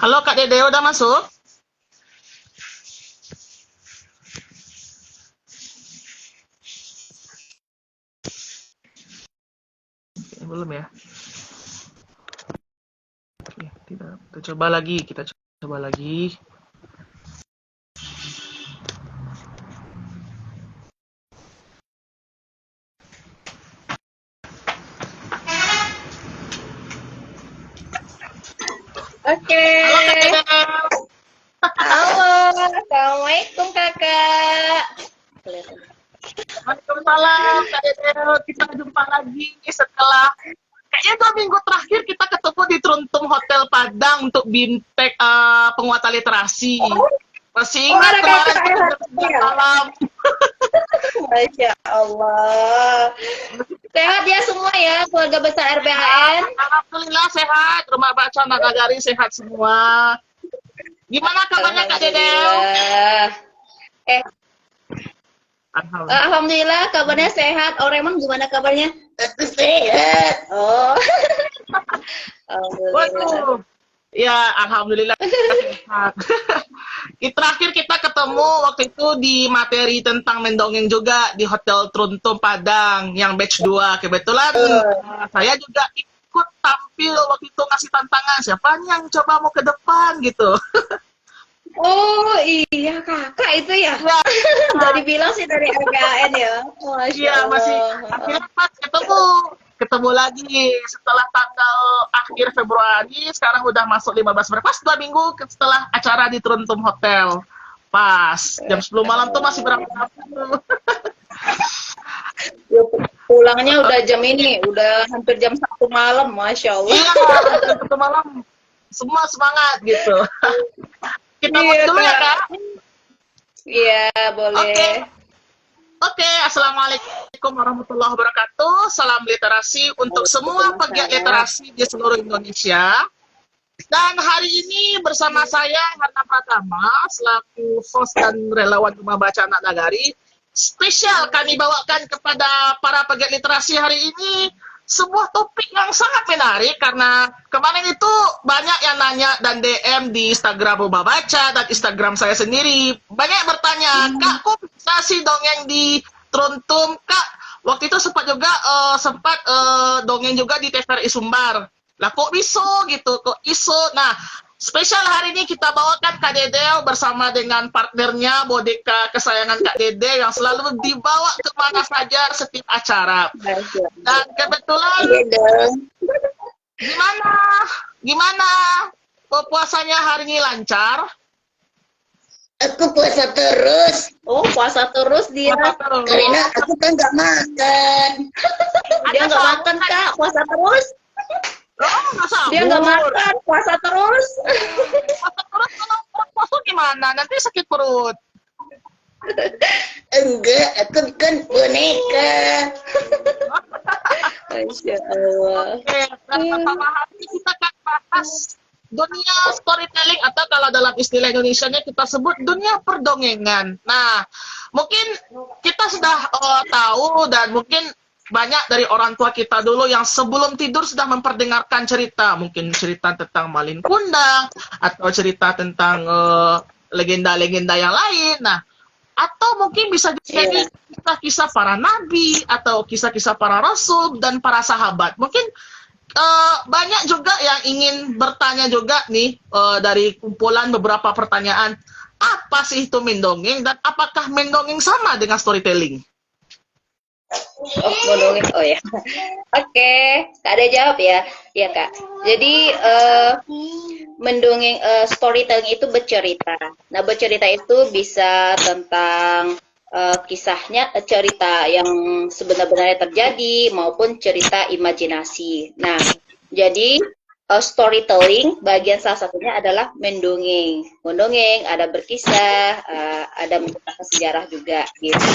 Halo Kak Dede, udah masuk? Belum ya? Oke, tidak. Kita coba lagi, kita coba lagi. Oke. Halo Kak Dede. Halo, Assalamualaikum kakak. Waalaikumsalam Kak Dede. Kita jumpa lagi setelah kayaknya 2 minggu terakhir kita ketemu di Truntum Hotel Padang untuk bintek penguatan literasi. Masih Oh, ingat ada kemarin kakak kita ya? jam 9 malam? Masya Allah. Sehat ya semua ya, keluarga besar RBHN. Alhamdulillah sehat, rumah baca Nagagari sehat semua. Gimana kabarnya Kak Dede? Alhamdulillah. Eh, Alhamdulillah. Alhamdulillah kabarnya sehat. Oh, Raymond gimana kabarnya? Aku sehat. Oh. Alhamdulillah. Waduh. Ya, alhamdulillah sehat. Terakhir kita ketemu waktu itu di materi tentang mendongeng juga di Hotel Truntum Padang yang batch 2. Kebetulan saya juga ikut tampil waktu itu ngasih tantangan siapa yang coba mau ke depan gitu. Oh iya kakak itu ya. Ya, Udah dibilang sih dari RBHN ya. Masya iya masih Allah. akhirnya pas ketemu lagi setelah tanggal akhir Februari, sekarang udah masuk 15 Februari, pas 2 minggu setelah acara di Truntum Hotel. Pas jam 10 malam tuh masih berapa tuh. Ya, pulangnya udah jam ini, udah hampir jam 1 malam, Masya Allah. Iya, jam 1 malam semua semangat gitu. Kita mulai Iya, dulu ya Kak. Kak. Iya, boleh. Oke, Assalamualaikum warahmatullahi wabarakatuh. Salam literasi untuk semua pegiat literasi di seluruh Indonesia. Dan hari ini bersama saya Hana Pratama selaku host dan relawan Rumah Baca Anak Nagari. Spesial kami bawakan kepada para pegiat literasi hari ini sebuah topik yang sangat menarik karena kemarin itu banyak yang nanya dan DM di Instagram Rumah Baca dan Instagram saya sendiri. Banyak yang bertanya, Kak, kok bisa sih dongeng di Truntum? Kak, waktu itu sempat juga dongeng juga di TVRI Sumbar. Lah kok bisa gitu, kok iso. Nah, spesial hari ini kita bawakan Kak Dede bersama dengan partnernya Bodeka kesayangan Kak Dede yang selalu dibawa kemana saja setiap acara. Dan kebetulan Iya dong. gimana? Gimana? Puasanya hari ini lancar? Aku puasa terus Oh, puasa terus dia. Puasa terus? karena aku kan nggak makan. Dia nggak makan, Kak, puasa terus. Oh, nggak Dia nggak sahur. makan, puasa terus. Puasa terus kalau puasa gimana? Nanti sakit perut. Enggak, aku kan boneka. Masya Allah. Oke, dan pertama hari ini kita akan bahas dunia storytelling atau kalau dalam istilah Indonesianya kita sebut dunia perdongengan. Nah, mungkin kita sudah tahu dan mungkin banyak dari orang tua kita dulu yang sebelum tidur sudah memperdengarkan cerita, mungkin cerita tentang Malin Kundang atau cerita tentang legenda-legenda yang lain. Nah, atau mungkin bisa jadi kisah-kisah para nabi atau kisah-kisah para rasul dan para sahabat. Mungkin banyak juga yang ingin bertanya juga nih dari kumpulan beberapa pertanyaan. Apa sih itu mendongeng dan apakah mendongeng sama dengan storytelling? Oh, ngomongin. Oh ya. Oke, Kak ada jawab ya. Iya, Kak. Jadi mendongeng storytelling itu bercerita. Nah, bercerita itu bisa tentang kisahnya, cerita yang sebenarnya terjadi maupun cerita imajinasi. Nah, jadi storytelling bagian salah satunya adalah mendongeng. Mendongeng ada berkisah, ada menceritakan sejarah juga gitu.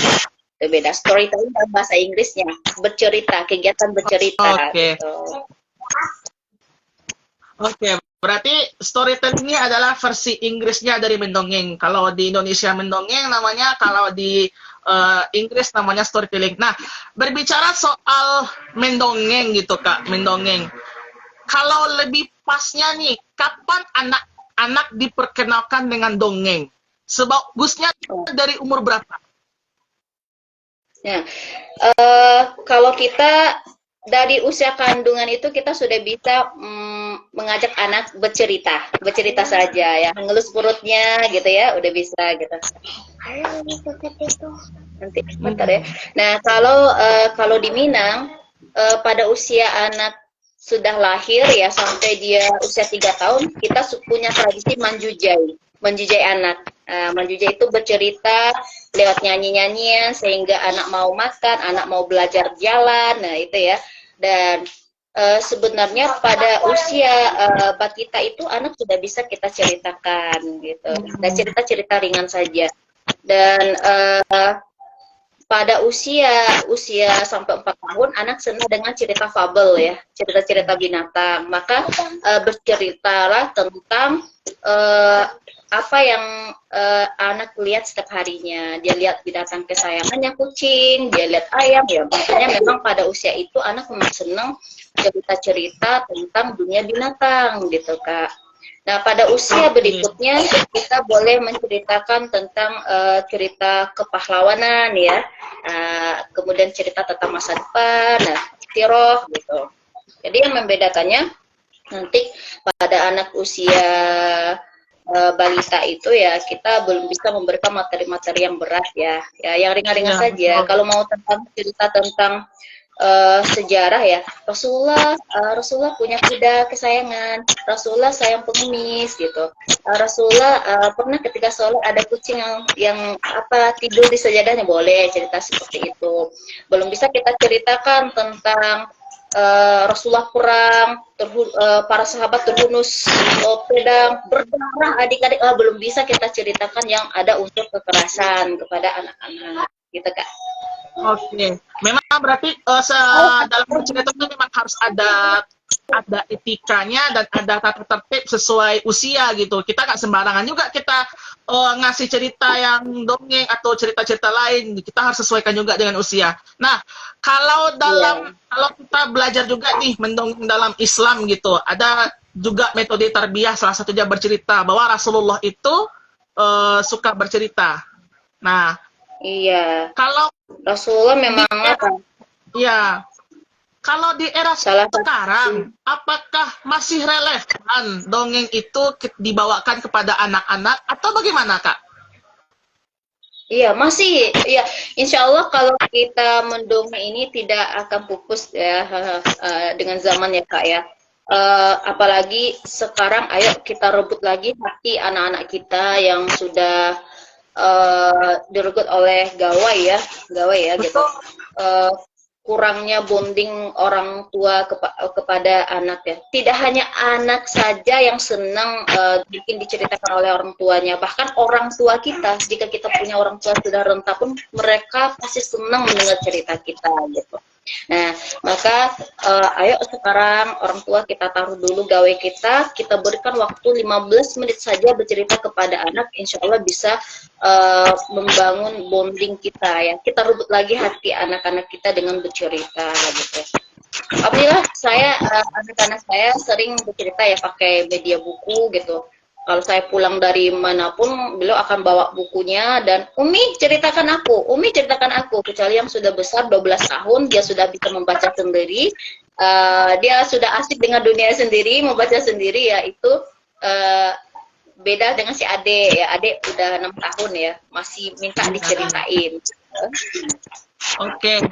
Itu beda. Storytelling dalam bahasa Inggrisnya bercerita, kegiatan bercerita. Oke. Gitu. Oke, berarti storytelling ini adalah versi Inggrisnya dari mendongeng. Kalau di Indonesia mendongeng namanya, kalau di Inggris namanya storytelling. Nah, berbicara soal mendongeng gitu Kak, mendongeng. Kalau lebih pasnya nih, kapan anak anak diperkenalkan dengan dongeng? Sebagusnya dari umur berapa? Nah, kalau kita dari usia kandungan itu kita sudah bisa mengajak anak bercerita saja ya, ngelus perutnya gitu ya, udah bisa gitu. Nanti bentar ya. Nah, kalau di Minang pada usia anak sudah lahir ya sampai dia usia 3 tahun, kita punya tradisi manjujai anak. Manjujai itu bercerita lewat nyanyi-nyanyian sehingga anak mau makan, anak mau belajar jalan, nah itu ya. Dan sebenarnya pada usia batita itu anak sudah bisa kita ceritakan gitu. Dan cerita-cerita ringan saja. Dan pada usia sampai 4 tahun anak senang dengan cerita fabel ya, cerita-cerita binatang. Maka berceritalah tentang apa yang anak lihat setiap harinya. Dia lihat binatang kesayangannya kucing, dia lihat ayam ya. Makanya memang pada usia itu anak memang senang cerita-cerita tentang dunia binatang gitu Kak. Nah, pada usia berikutnya kita boleh menceritakan tentang cerita kepahlawanan ya, kemudian cerita tentang masa depan, nah, tiroh gitu. Jadi yang membedakannya nanti pada anak usia balita itu ya kita belum bisa memberikan materi-materi yang berat ya, yang ringan-ringan saja. Kalau mau tentang cerita tentang sejarah ya, Rasulullah punya kuda kesayangan, Rasulullah sayang pengemis gitu, Rasulullah pernah ketika sholat ada kucing yang tidur di sajadahnya, boleh cerita seperti itu. Belum bisa kita ceritakan tentang Rasulullah perang, para sahabat terhunus pedang berdarah adik-adik, belum bisa kita ceritakan yang ada unsur kekerasan kepada anak-anak gitu Kak. Oke, memang berarti dalam bercerita itu memang harus ada etikanya dan ada tata tertib sesuai usia gitu. Kita nggak sembarangan juga kita ngasih cerita yang dongeng atau cerita-cerita lain. Kita harus sesuaikan juga dengan usia. Nah, kalau kalau kita belajar juga nih mendongeng dalam Islam gitu, ada juga metode tarbiyah, salah satunya bercerita, bahwa Rasulullah itu suka bercerita. Nah, iya. Kalau Rasulullah memang ya, kalau di era sekarang, apakah masih relevan dongeng itu dibawakan kepada anak-anak atau bagaimana, Kak? Iya, masih. Iya, insya Allah kalau kita mendongeng ini tidak akan pupus ya dengan zaman ya, Kak ya. Apalagi sekarang, ayo kita rebut lagi hati anak-anak kita yang sudah direbut oleh gawai ya gitu. Kurangnya bonding orang tua kepada anak ya. Tidak hanya anak saja yang senang bikin diceritakan oleh orang tuanya, bahkan orang tua kita, jika kita punya orang tua sudah renta pun mereka pasti senang mendengar cerita kita gitu. Nah, maka ayo sekarang orang tua kita taruh dulu gawe kita berikan waktu 15 menit saja bercerita kepada anak, insya Allah bisa membangun bonding kita ya. Kita rebut lagi hati anak-anak kita dengan bercerita gitu. Alhamdulillah anak-anak saya sering bercerita ya pakai media buku gitu. Kalau saya pulang dari manapun, beliau akan bawa bukunya dan Umi ceritakan aku. Kecuali yang sudah besar 12 tahun, dia sudah bisa membaca sendiri, dia sudah asik dengan dunia sendiri, membaca sendiri ya, itu beda dengan si Ade ya. Ade udah 6 tahun ya, masih minta diceritain. Oke.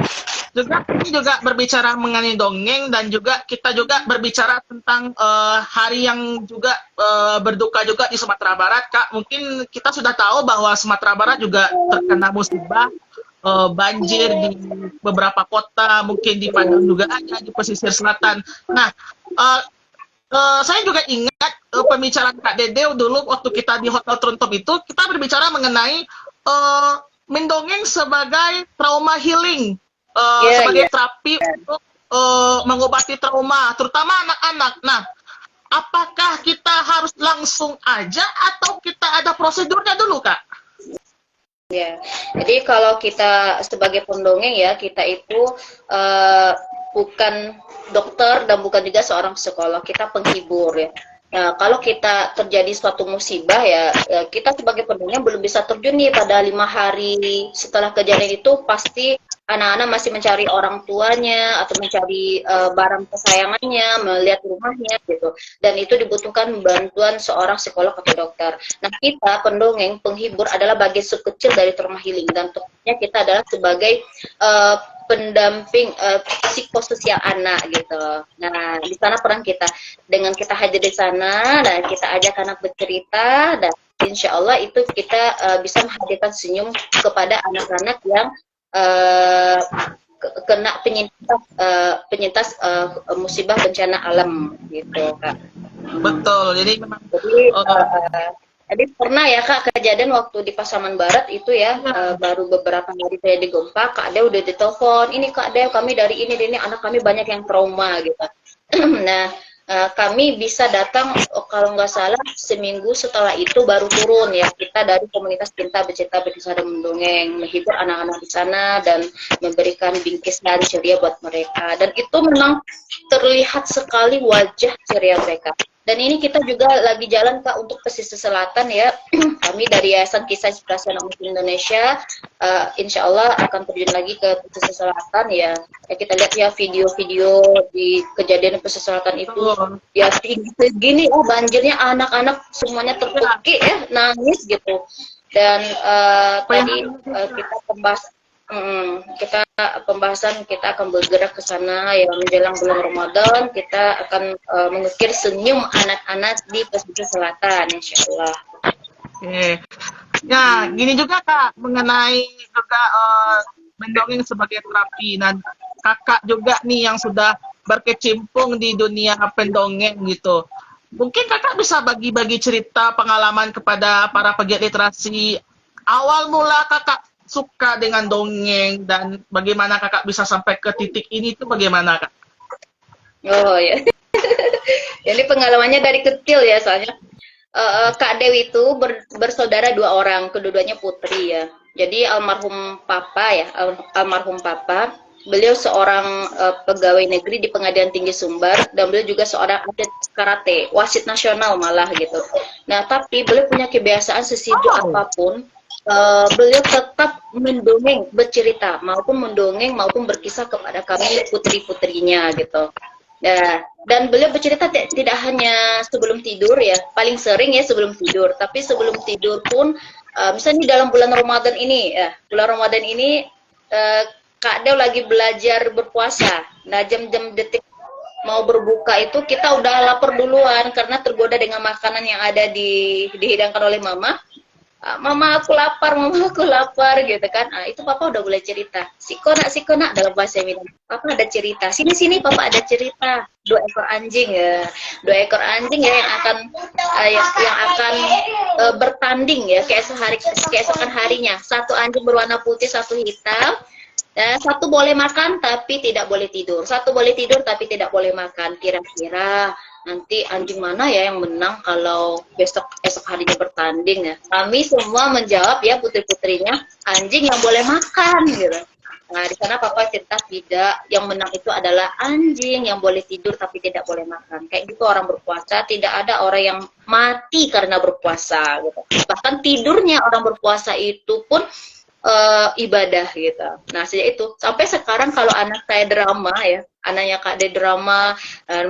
Ini juga berbicara mengenai dongeng dan juga kita juga berbicara tentang hari yang juga berduka juga di Sumatera Barat, Kak. Mungkin kita sudah tahu bahwa Sumatera Barat juga terkena musibah banjir di beberapa kota, mungkin di Padang juga ada, di pesisir selatan. Nah, saya juga ingat pembicaraan Kak Dede dulu waktu kita di Hotel Tronton itu, kita berbicara mengenai mendongeng sebagai trauma healing, sebagai terapi untuk mengobati trauma, terutama anak-anak. Nah, apakah kita harus langsung aja atau kita ada prosedurnya dulu, Kak? Ya, jadi kalau kita sebagai pendongeng ya, kita itu bukan dokter dan bukan juga seorang psikolog, kita penghibur ya. Kalau kita terjadi suatu musibah ya, kita sebagai pendongeng belum bisa terjun nih pada 5 hari setelah kejadian itu, pasti anak-anak masih mencari orang tuanya atau mencari barang kesayangannya, melihat rumahnya gitu. Dan itu dibutuhkan bantuan seorang psikolog atau dokter. Nah, kita pendongeng, penghibur adalah bagian sekecil dari trauma healing, dan tentunya kita adalah sebagai pendamping psikososial anak gitu. Nah, di sana peran kita, dengan kita hadir di sana dan kita ajak anak bercerita, dan insya Allah itu kita bisa menghadirkan senyum kepada anak-anak yang kena penyintas musibah bencana alam gitu, Kak. Betul. Jadi memang Jadi pernah ya Kak kejadian waktu di Pasaman Barat itu ya, baru beberapa hari saya di Gempa, Kak Dew udah ditelepon, ini Kak Dew kami dari ini anak kami banyak yang trauma gitu. Nah, kami bisa datang kalau nggak salah seminggu setelah itu baru turun ya, kita dari komunitas Cinta Bercerita Berkisah dan Mendongeng, menghibur anak-anak di sana dan memberikan bingkisan ceria buat mereka, dan itu memang terlihat sekali wajah ceria mereka. Dan ini kita juga lagi jalan Kak untuk pesisir selatan ya. Kami dari Yayasan Kisah Inspirasi Anak Muslim Indonesia, insya Allah akan terjun lagi ke pesisir selatan ya. Kita lihat ya video-video di kejadian pesisir selatan itu, ya segini, banjirnya anak-anak semuanya terpekik ya, nangis gitu. Dan tadi kita akan bergerak ke sana ya, menjelang bulan Ramadan kita akan mengukir senyum anak-anak di pesisir selatan insya Allah. Oke. Ya, gini juga Kak, mengenai juga mendongeng sebagai terapi. Dan Kakak juga nih yang sudah berkecimpung di dunia pendongeng gitu. Mungkin Kakak bisa bagi-bagi cerita pengalaman kepada para pegiat literasi. Awal mula Kakak suka dengan dongeng dan bagaimana Kakak bisa sampai ke titik ini itu bagaimana Kak? Oh ya. Jadi pengalamannya dari kecil ya, soalnya Kak Dewi itu bersaudara 2 orang, kedua-duanya putri ya. Jadi almarhum papa, beliau seorang pegawai negeri di Pengadilan Tinggi Sumbar, dan beliau juga seorang atlet karate, wasit nasional malah gitu. Nah, tapi beliau punya kebiasaan sesibuk apapun, beliau tetap mendongeng, bercerita, maupun mendongeng maupun berkisah kepada kami putri-putrinya gitu. Nah, dan beliau bercerita tidak hanya sebelum tidur ya, paling sering ya sebelum tidur, tapi sebelum tidur pun, misalnya dalam bulan Ramadan ini Kak Dew lagi belajar berpuasa. Nah, jam-jam detik mau berbuka itu kita udah lapar duluan karena tergoda dengan makanan yang ada dihidangkan oleh mama. Mama aku lapar gitu kan. Itu papa udah mulai cerita. Siko nak dalam bahasa Minang. Papa ada cerita. Sini papa ada cerita. 2 ekor anjing ya. 2 ekor anjing ya yang akan bertanding ya keesokan harinya. 1 anjing berwarna putih, 1 hitam. 1 boleh makan tapi tidak boleh tidur. 1 boleh tidur tapi tidak boleh makan. Kira-kira nanti anjing mana ya yang menang kalau esok harinya bertanding ya? Kami semua menjawab ya, putri-putrinya, anjing yang boleh makan gitu. Nah, di sana papa cerita tidak, yang menang itu adalah anjing yang boleh tidur tapi tidak boleh makan. Kayak gitu orang berpuasa, tidak ada orang yang mati karena berpuasa gitu. Bahkan tidurnya orang berpuasa itu pun ibadah gitu. Nah, sejak itu sampai sekarang kalau anak saya drama ya, anaknya Kak De drama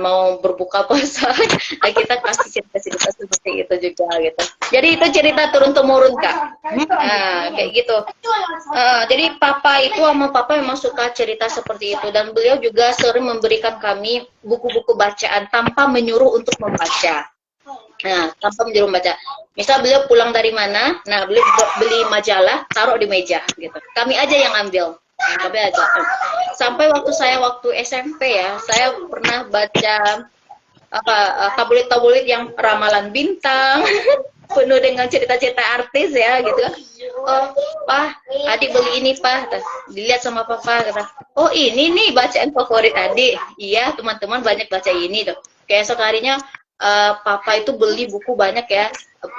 mau berbuka puasa, kita kasih cerita-cerita seperti itu juga gitu. Jadi itu cerita turun temurun Kak. Nah, kayak gitu. Jadi papa memang suka cerita seperti itu, dan beliau juga sering memberikan kami buku-buku bacaan tanpa menyuruh untuk membaca. Nah, tanpa menyuruh membaca. Misal beliau pulang dari mana, nah beliau beli majalah, taruh di meja gitu. Kami aja yang ambil. Kami aja. Sampai waktu SMP ya, saya pernah baca tabloid-tabloid yang ramalan bintang, penuh dengan cerita-cerita artis ya gitu. Oh, Pak, adik beli ini Pak. Dilihat sama papa, kata, oh ini nih bacaan favorit adik. Iya, teman-teman banyak baca ini tuh. Kayak esok harinya papa itu beli buku banyak ya,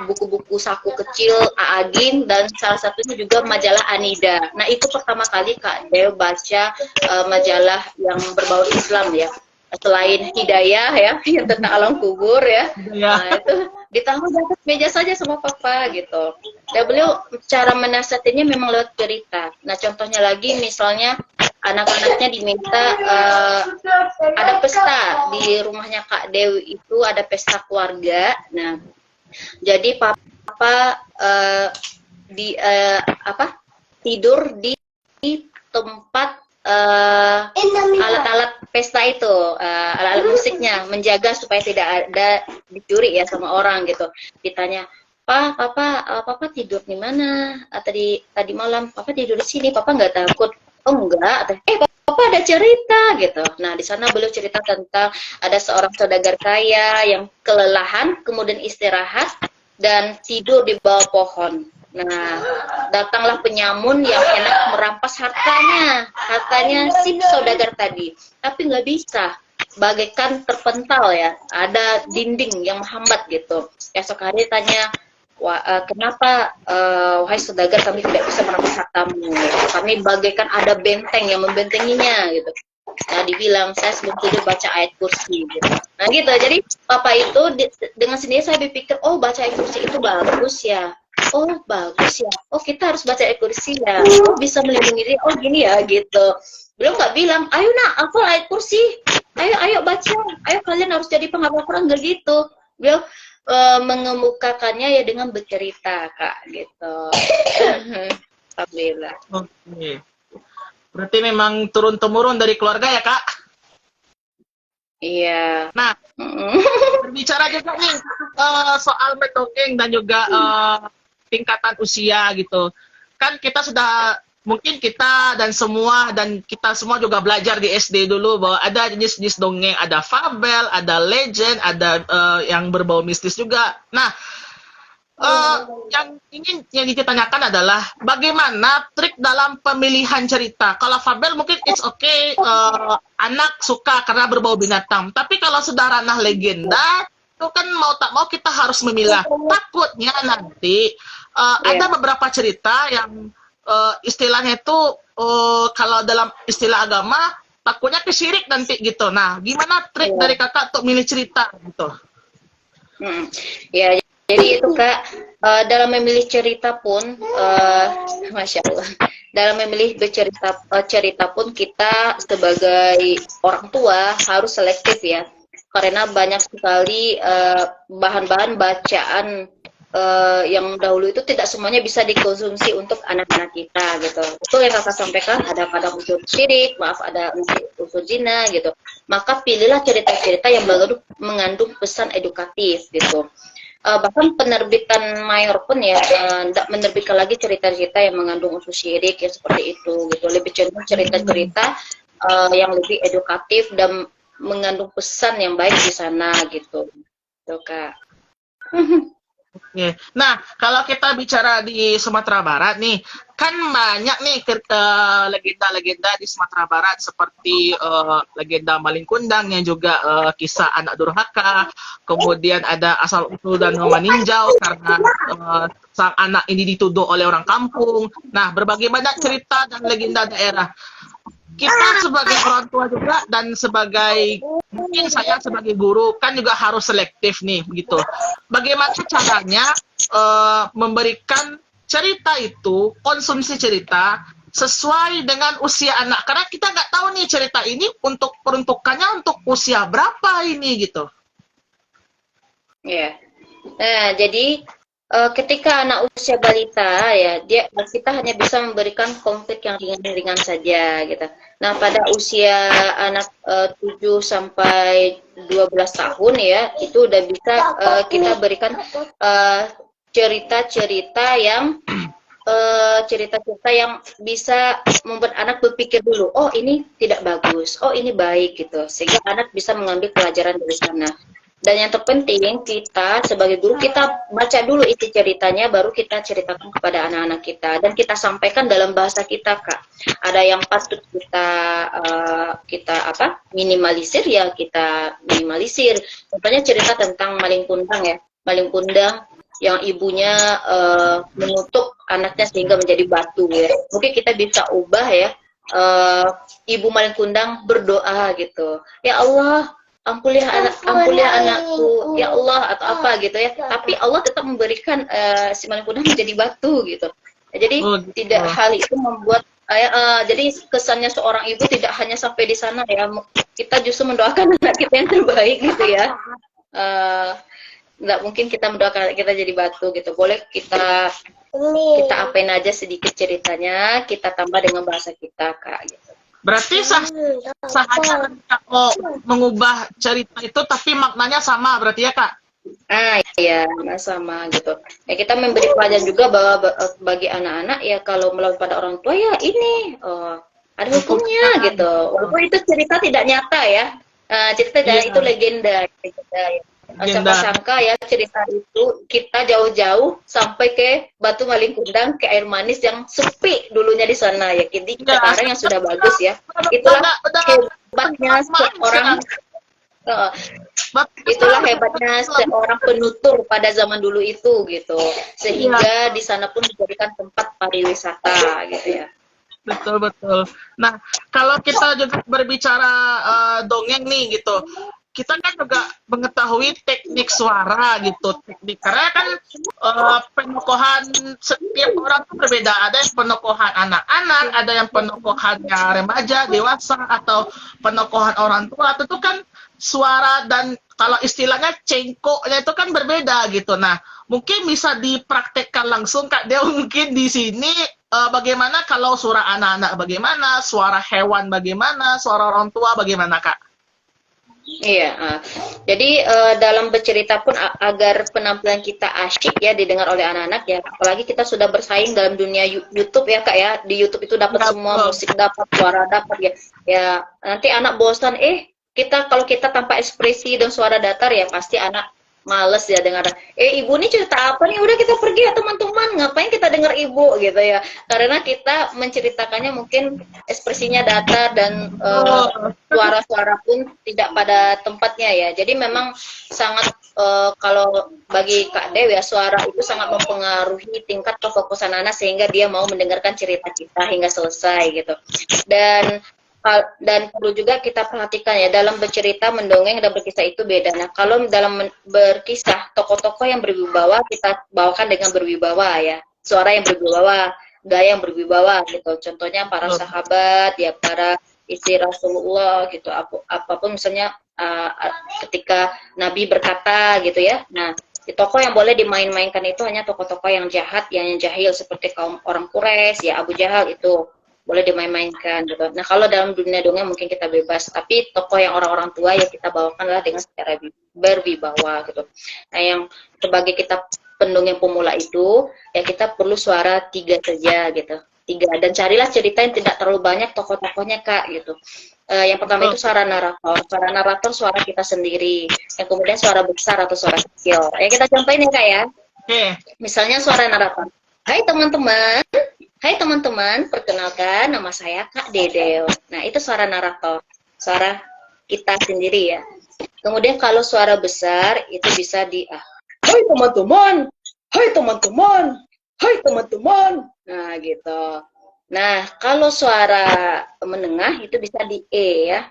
buku-buku saku kecil Aaging, dan salah satunya juga majalah Anida. Nah, itu pertama kali Kak Dew baca majalah yang berbau Islam ya. selain hidayah ya, yang tentang alam kubur ya. Ya. Nah, itu ditaruh di atas meja saja sama papa gitu. Dan beliau cara menasihatinya memang lewat cerita. Nah, contohnya lagi misalnya anak-anaknya diminta ada pesta di rumahnya Kak Dewi, itu ada pesta keluarga. Nah, jadi papa tidur di tempat alat-alat pesta itu, alat-alat musiknya, menjaga supaya tidak ada dicuri ya sama orang gitu. Ditanya, papa tidur di mana? Tadi malam papa tidur di sini, papa nggak takut? Oh enggak, papa ada cerita gitu. Nah, di sana beliau cerita tentang ada seorang saudagar kaya yang kelelahan, kemudian istirahat dan tidur di bawah pohon. Nah, datanglah penyamun yang hendak merampas hartanya si saudagar tadi, tapi nggak bisa, bagaikan terpental ya, ada dinding yang menghambat gitu. Esok hari tanya, kenapa wahai saudagar kami tidak bisa merampas hartamu? Kami bagaikan ada benteng yang membentenginya gitu. Nah, dibilang saya sebelum tidur baca ayat kursi gitu. Nah gitu, jadi papa itu dengan sendiri saya berpikir, oh baca ayat kursi itu bagus ya. Oh bagus ya, oh kita harus baca ayat kursi ya, oh bisa melindungi diri, oh gini ya gitu. Belum nggak bilang, ayo nak hafal ayat kursi, ayo baca, ayo kalian harus jadi penghafal Quran, nggak gitu. Beliau mengemukakannya ya dengan bercerita Kak gitu. Alhamdulillah. Oke. Berarti memang turun temurun dari keluarga ya Kak? Iya. Nah, berbicara juga nih soal mendongeng dan juga tingkatan usia gitu. Kan kita sudah, mungkin kita dan kita semua juga belajar di SD dulu bahwa ada jenis-jenis dongeng, ada fabel, ada legend, ada yang berbau mistis juga. Nah, yang ditanyakan adalah bagaimana trik dalam pemilihan cerita. Kalau fabel mungkin it's okay, anak suka karena berbau binatang. Tapi kalau sudah ranah legenda, itu kan mau tak mau kita harus memilah. Takutnya nanti ada beberapa cerita yang istilahnya itu kalau dalam istilah agama takutnya kesyirik nanti gitu. Nah, gimana trik dari kakak untuk milih cerita gitu? Ya, jadi itu Kak, dalam memilih cerita pun, Masya Allah, dalam memilih cerita pun kita sebagai orang tua harus selektif ya, karena banyak sekali bahan-bahan bacaan yang dahulu itu tidak semuanya bisa dikonsumsi untuk anak-anak kita gitu. Itu yang kakak sampaikan, ada kadang unsur syirik, ada unsur zina gitu. Maka pilihlah cerita-cerita yang mengandung pesan edukatif gitu. Bahkan penerbitan mayor pun ya tidak menerbitkan lagi cerita-cerita yang mengandung unsur syirik ya seperti itu gitu. Lebih cenderung cerita-cerita yang lebih edukatif dan mengandung pesan yang baik di sana gitu. Tuh Kak. Oke. Nah, kalau kita bicara di Sumatera Barat nih, kan banyak nih legenda-legenda di Sumatera Barat seperti legenda Maling Kundang yang juga kisah anak durhaka, kemudian ada asal-usul dan nama ninjau karena sang anak ini dituduh oleh orang kampung. Nah, berbagai banyak cerita dan legenda daerah. Kita sebagai orang tua juga dan sebagai mungkin saya sebagai guru kan juga harus selektif nih begitu. Bagaimana caranya memberikan cerita itu, konsumsi cerita sesuai dengan usia anak, karena kita nggak tahu nih cerita ini untuk peruntukannya untuk usia berapa ini gitu. Ya. Nah, jadi ketika anak usia balita ya, kita hanya bisa memberikan konflik yang ringan-ringan saja gitu. Nah, pada usia anak 7 sampai 12 tahun ya, itu udah bisa kita berikan cerita-cerita yang bisa membuat anak berpikir dulu, oh ini tidak bagus, oh ini baik gitu, sehingga anak bisa mengambil pelajaran dari sana. Dan yang terpenting, kita sebagai guru, kita baca dulu isi ceritanya, baru kita ceritakan kepada anak-anak kita. Dan kita sampaikan dalam bahasa kita, Kak. Ada yang patut kita minimalisir, ya kita minimalisir. Contohnya cerita tentang Maling Kundang ya. Maling Kundang yang ibunya mengutuk anaknya sehingga menjadi batu ya. Mungkin kita bisa ubah ya, eh, Ibu Malin Kundang berdoa gitu. Ya Allah, ampunilah anakku, ya Allah atau apa gitu ya. Tapi Allah tetap memberikan si Malin Kundang menjadi batu gitu. Jadi Oh, gitu. tidak hal itu membuat jadi kesannya seorang ibu tidak hanya sampai di sana ya. Kita justru mendoakan anak kita yang terbaik gitu ya. Nggak mungkin kita mendoakan kita jadi batu gitu. Boleh kita apain aja sedikit ceritanya, kita tambah dengan bahasa kita, Kak gitu. Berarti sah aja kalau mengubah cerita itu tapi maknanya sama berarti ya Kak? Iya, nah sama gitu. Ya kita memberi pelajaran juga bahwa bagi anak-anak ya kalau melawan pada orang tua ya ini ada hukumnya gitu. Walaupun itu cerita tidak nyata ya, cerita Iya. itu legenda ya. Legenda. Sangka-sangka ya cerita itu kita jauh-jauh sampai ke Batu Malin Kundang, ke air manis yang sepi dulunya di sana ya. Jadi Ya, sekarang yang sudah bagus ya. Itulah hebatnya seorang itulah hebatnya seorang penutur pada zaman dulu itu gitu, sehingga di sana pun dijadikan tempat pariwisata gitu ya. Betul. Nah, kalau kita juga berbicara dongeng nih gitu, kita kan juga mengetahui teknik suara gitu, karena kan penokohan setiap orang tuh berbeda. Ada yang penokohan anak-anak, ada yang penokohannya remaja, dewasa, atau penokohan orang tua. Itu kan suara dan kalau istilahnya cengkoknya itu kan berbeda gitu. Nah, mungkin bisa dipraktekkan langsung Kak Deo mungkin di sini bagaimana kalau suara anak-anak bagaimana, suara hewan bagaimana, suara orang tua bagaimana Kak? Iya, jadi dalam bercerita pun agar penampilan kita asyik ya didengar oleh anak-anak ya, apalagi kita sudah bersaing dalam dunia YouTube ya Kak ya, di YouTube itu dapat semua, musik dapat, suara dapat ya, ya nanti anak bosan, kalau kita tanpa ekspresi dan suara datar ya pasti anak males ya dengar. Ibu ini cerita apa nih? Udah kita pergi ya teman-teman. Ngapain kita dengar ibu gitu ya? Karena kita menceritakannya mungkin ekspresinya datar dan suara-suara pun tidak pada tempatnya ya. Jadi memang sangat kalau bagi Kak Dew ya suara itu sangat mempengaruhi tingkat kefokusan anak sehingga dia mau mendengarkan cerita kita hingga selesai gitu. Dan perlu juga kita perhatikan ya, dalam bercerita, mendongeng, dan berkisah itu beda. Nah, kalau dalam berkisah, tokoh-tokoh yang berwibawa, kita bawakan dengan berwibawa ya. Suara yang berwibawa, gaya yang berwibawa gitu. Contohnya para sahabat, ya para istri Rasulullah gitu. Apapun misalnya ketika Nabi berkata gitu ya. Nah, di tokoh yang boleh dimain-mainkan itu hanya tokoh-tokoh yang jahat, yang jahil seperti kaum orang Quraisy, ya Abu Jahal itu. Boleh dimain-mainkan gitu. Nah kalau dalam dunia dongeng mungkin kita bebas, tapi tokoh yang orang-orang tua ya kita bawakanlah dengan secara berwibawa gitu. Nah yang sebagai kita pendongeng pemula itu ya kita perlu suara 3 saja gitu, 3, dan carilah cerita yang tidak terlalu banyak tokoh-tokohnya Kak gitu. Yang pertama itu suara narator suara kita sendiri, yang kemudian suara besar atau suara kecil. Ya kita contohin ya Kak ya. Misalnya suara narator. Hai teman-teman, perkenalkan nama saya Kak Dedeo. Nah, itu suara narator, suara kita sendiri ya. Kemudian kalau suara besar itu bisa hai teman-teman, hai teman-teman, hai teman-teman. Nah, gitu. Nah, kalau suara menengah itu bisa di E ya.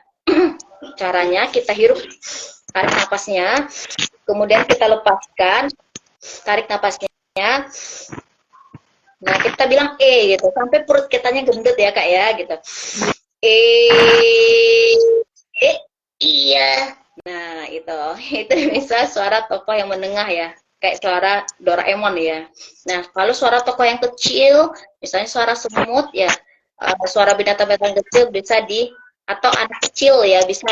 Caranya kita hirup, tarik napasnya, kemudian kita lepaskan, tarik napasnya. Nah, kita bilang gitu, sampai perut kitanya gendut ya Kak ya, gitu. Iya. Nah, itu bisa suara tokoh yang menengah ya, kayak suara Doraemon ya. Nah, kalau suara tokoh yang kecil, misalnya suara semut ya, suara binatang-binatang kecil bisa atau anak kecil ya, bisa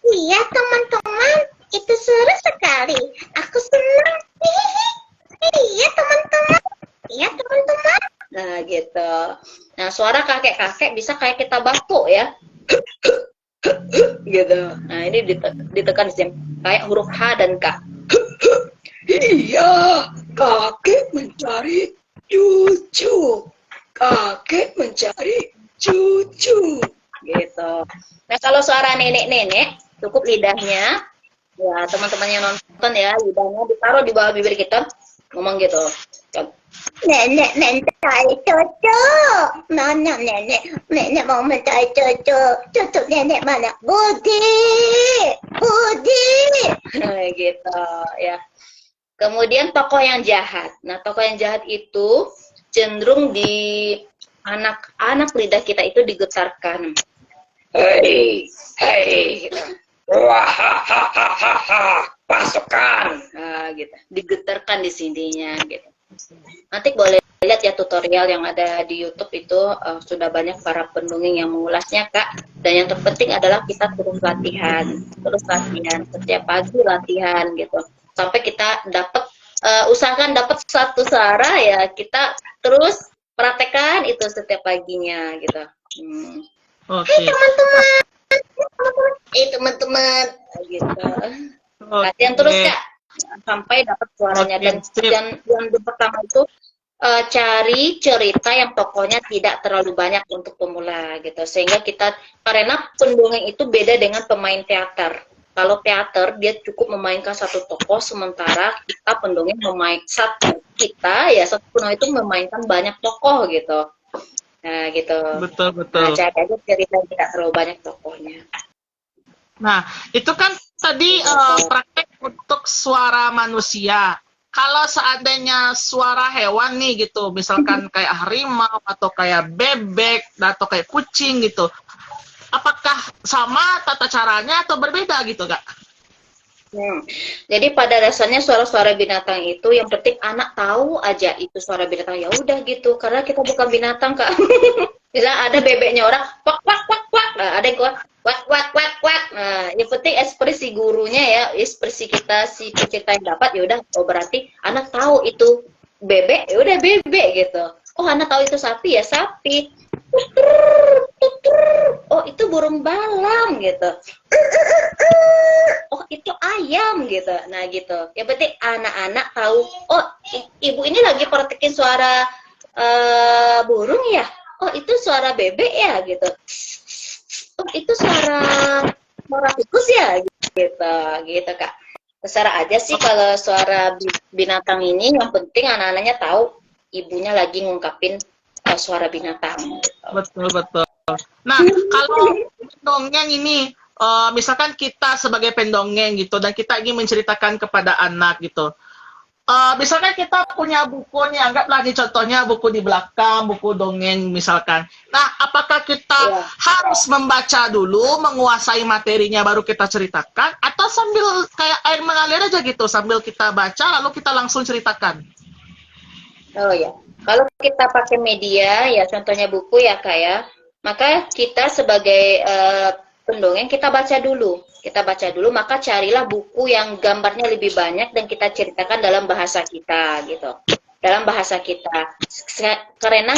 Iya teman-teman, itu seru sekali. Aku senang. Iya teman-teman. Nah, gitu. Nah, suara kakek-kakek bisa kayak kita batuk ya. Gitu. Nah, ini ditekan di sini. Kayak huruf H dan K. Iya, kakek mencari cucu. Kakek mencari cucu. Gitu. Nah, kalau suara nenek-nenek, cukup lidahnya. Ya, teman-teman yang nonton ya, lidahnya ditaruh di bawah bibir kita. Ngomong gitu. Nenek mentai cucu. Mana nenek? Nenek mau mentai cucu. Cucu nenek mana? Budi. Gitu ya. Kemudian tokoh yang jahat. Nah, tokoh yang jahat itu cenderung di anak-anak lidah kita itu digetarkan. Hei, hei, gitu. Wahahaha, pasukan. Nah, gitu. Digetarkan di sininya gitu. Nanti boleh lihat ya tutorial yang ada di YouTube itu sudah banyak para pendongeng yang mengulasnya, Kak. Dan yang terpenting adalah kita terus latihan setiap pagi latihan gitu. Sampai kita dapat usahakan dapat satu suara ya, kita terus praktekkan itu setiap paginya gitu. Oke. Teman-teman. Gitu. Latihan terus, Kak, sampai dapat suaranya. Dan yang pertama itu cari cerita yang tokohnya tidak terlalu banyak untuk pemula gitu, sehingga kita, karena pendongeng itu beda dengan pemain teater. Kalau teater dia cukup memainkan satu tokoh, sementara kita pendongeng satu pendongeng itu memainkan banyak tokoh gitu. Nah gitu. Betul. Nah, cari aja cerita yang tidak terlalu banyak tokohnya. Nah, itu kan tadi praktek untuk suara manusia. Kalau seandainya suara hewan nih gitu, misalkan kayak harimau atau kayak bebek atau kayak kucing gitu, apakah sama tata caranya atau berbeda gitu, Kak? Jadi pada dasarnya suara-suara binatang itu yang penting anak tahu aja itu suara binatang, ya udah gitu, karena kita bukan binatang, Kak. Bisa ada bebeknya orang kwak kwak kwak kwak, nah, ada yang kwak kwak kwak kwak kwak. Nah, yang penting ekspresi gurunya ya, ekspresi kita si pencipta yang dapat, ya udah, oh berarti anak tahu itu bebek, ya udah bebek gitu. Oh, anak tahu itu sapi, ya sapi. Oh, itu burung balang gitu. Oh, itu ayam gitu. Nah, gitu. Yang penting anak-anak tahu, oh, ibu ini lagi praktekin suara burung ya. Oh, itu suara bebek ya gitu. Oh, itu suara tikus ya gitu, Kak. Terserah aja sih kalau suara binatang ini, yang penting anak-anaknya tahu ibunya lagi ngungkapin suara binatang. Betul. Nah, kalau pendongeng ini, misalkan kita sebagai pendongeng gitu, dan kita ingin menceritakan kepada anak gitu. Misalkan kita punya bukunya, anggaplah nih contohnya buku di belakang, buku dongeng misalkan. Nah, apakah kita harus membaca dulu, menguasai materinya baru kita ceritakan, atau sambil kayak air mengalir aja gitu, sambil kita baca lalu kita langsung ceritakan? Oh ya, kalau kita pakai media ya, contohnya buku ya, Kak ya, maka kita sebagai pendongeng kita baca dulu, maka carilah buku yang gambarnya lebih banyak dan kita ceritakan dalam bahasa kita gitu, karena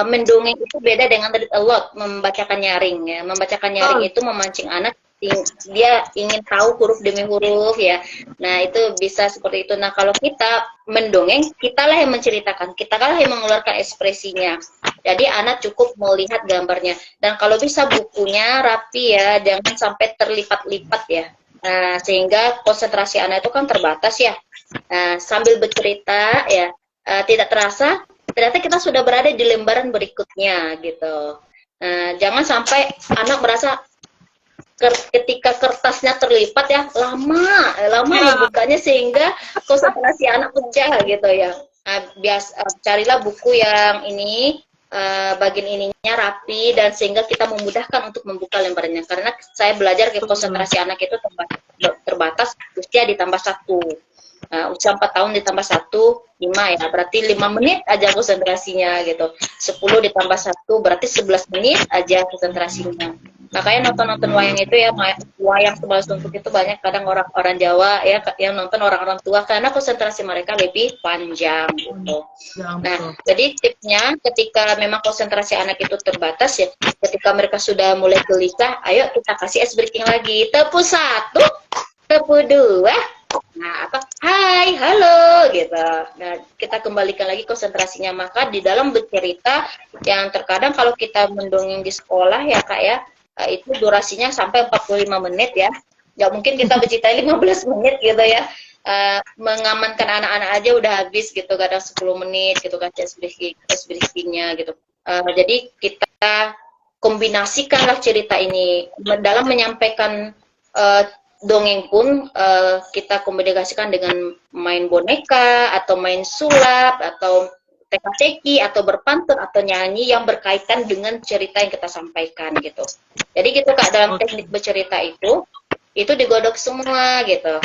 mendongeng itu beda dengan read a lot, membacakan nyaring ya. Membacakan nyaring itu memancing anak, dia ingin tahu huruf demi huruf ya. Nah, itu bisa seperti itu. Nah, kalau kita mendongeng, kitalah yang menceritakan, kitalah yang mengeluarkan ekspresinya. Jadi anak cukup melihat gambarnya. Dan kalau bisa bukunya rapi ya, jangan sampai terlipat-lipat ya. Nah, sehingga konsentrasi anak itu kan terbatas ya. Nah, sambil bercerita ya, tidak terasa ternyata kita sudah berada di lembaran berikutnya gitu. Nah, jangan sampai anak merasa ketika kertasnya terlipat ya, lama membukanya sehingga konsentrasi anak pecah gitu ya. Nah, carilah buku yang ini bagian ininya rapi, dan sehingga kita memudahkan untuk membuka lembarannya. Karena saya belajar ke konsentrasi anak itu terbatas, usia ditambah 1. Usia 4 tahun ditambah 1, 5 ya, berarti 5 menit aja konsentrasinya gitu. 10 ditambah 1 berarti 11 menit aja konsentrasinya. Makanya nonton wayang itu ya, wayang Sebalas Tuntut itu banyak kadang orang Jawa ya yang nonton, orang-orang tua, karena konsentrasi mereka lebih panjang gitu. Nah, jadi tipsnya ketika memang konsentrasi anak itu terbatas ya, ketika mereka sudah mulai gelisah, ayo kita kasih ice breaking lagi. Tepu 1, tepu 2. Nah, hai, halo gitu. Nah, kita kembalikan lagi konsentrasinya. Maka di dalam bercerita yang terkadang kalau kita mendongeng di sekolah ya, Kak ya, itu durasinya sampai 45 menit ya. Nggak mungkin kita bercerita 15 menit gitu ya. mengamankan anak-anak aja udah habis gitu, kadang 10 menit gitu kan ice breaking-nya gitu. Jadi kita kombinasikanlah cerita ini dalam menyampaikan dongeng pun kita komunikasikan dengan main boneka atau main sulap atau teka-teki atau berpantun atau nyanyi yang berkaitan dengan cerita yang kita sampaikan gitu. Jadi gitu Kak, dalam teknik bercerita itu digodok semua gitu.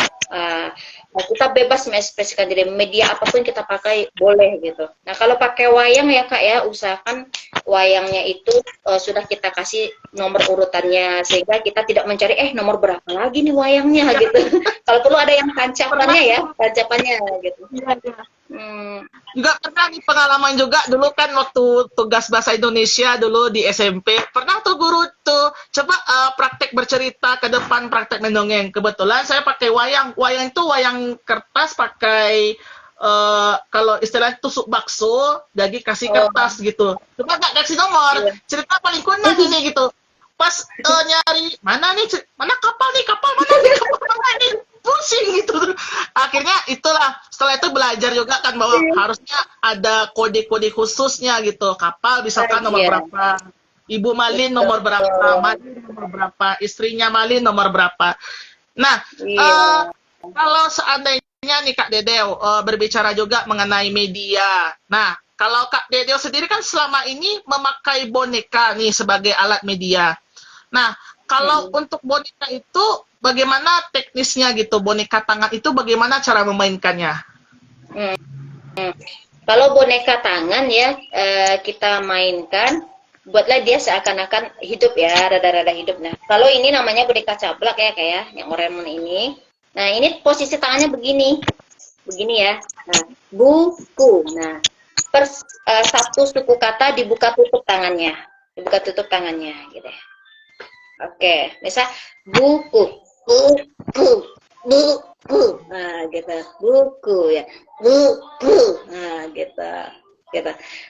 Kita bebas mengekspresikan diri, media apapun kita pakai boleh gitu. Nah kalau pakai wayang ya Kak ya, usahakan wayangnya itu sudah kita kasih nomor urutannya sehingga kita tidak mencari nomor berapa lagi nih wayangnya gitu. Kalau perlu ada yang tancapannya gitu. Juga pernah nih pengalaman juga dulu kan waktu tugas bahasa Indonesia dulu di SMP, pernah tuh guru tuh coba praktek bercerita ke depan, praktek mendongeng. Kebetulan saya pakai wayang itu wayang kertas pakai kalau istilah tusuk bakso, jadi kasih kertas gitu. Coba nggak kasih nomor, cerita paling kuno ini gitu. Pas nyari mana kapal mana nih, pusing gitu. Akhirnya itulah setelah itu belajar juga kan bahwa harusnya ada kode-kode khususnya gitu. Kapal misalkan nomor berapa, Ibu Malin nomor berapa, Malin nomor berapa, istrinya Malin nomor berapa. Nah, kalau seandainya nih Kak Dedeo berbicara juga mengenai media. Nah, kalau Kak Dedeo sendiri kan selama ini memakai boneka nih sebagai alat media. Nah, kalau untuk boneka itu bagaimana teknisnya gitu? Boneka tangan itu bagaimana cara memainkannya? Kalau boneka tangan ya kita mainkan, buatlah dia seakan-akan hidup ya, rada-rada hidup. Nah, kalau ini namanya boneka cablak ya kayak yang Doraemon ini. Nah, ini posisi tangannya begini ya. Nah, buku. Nah, satu suku kata dibuka tutup tangannya gitu ya. Oke, misal buku. Nah, gitu. Buku ya. Buku. Nah, gitu.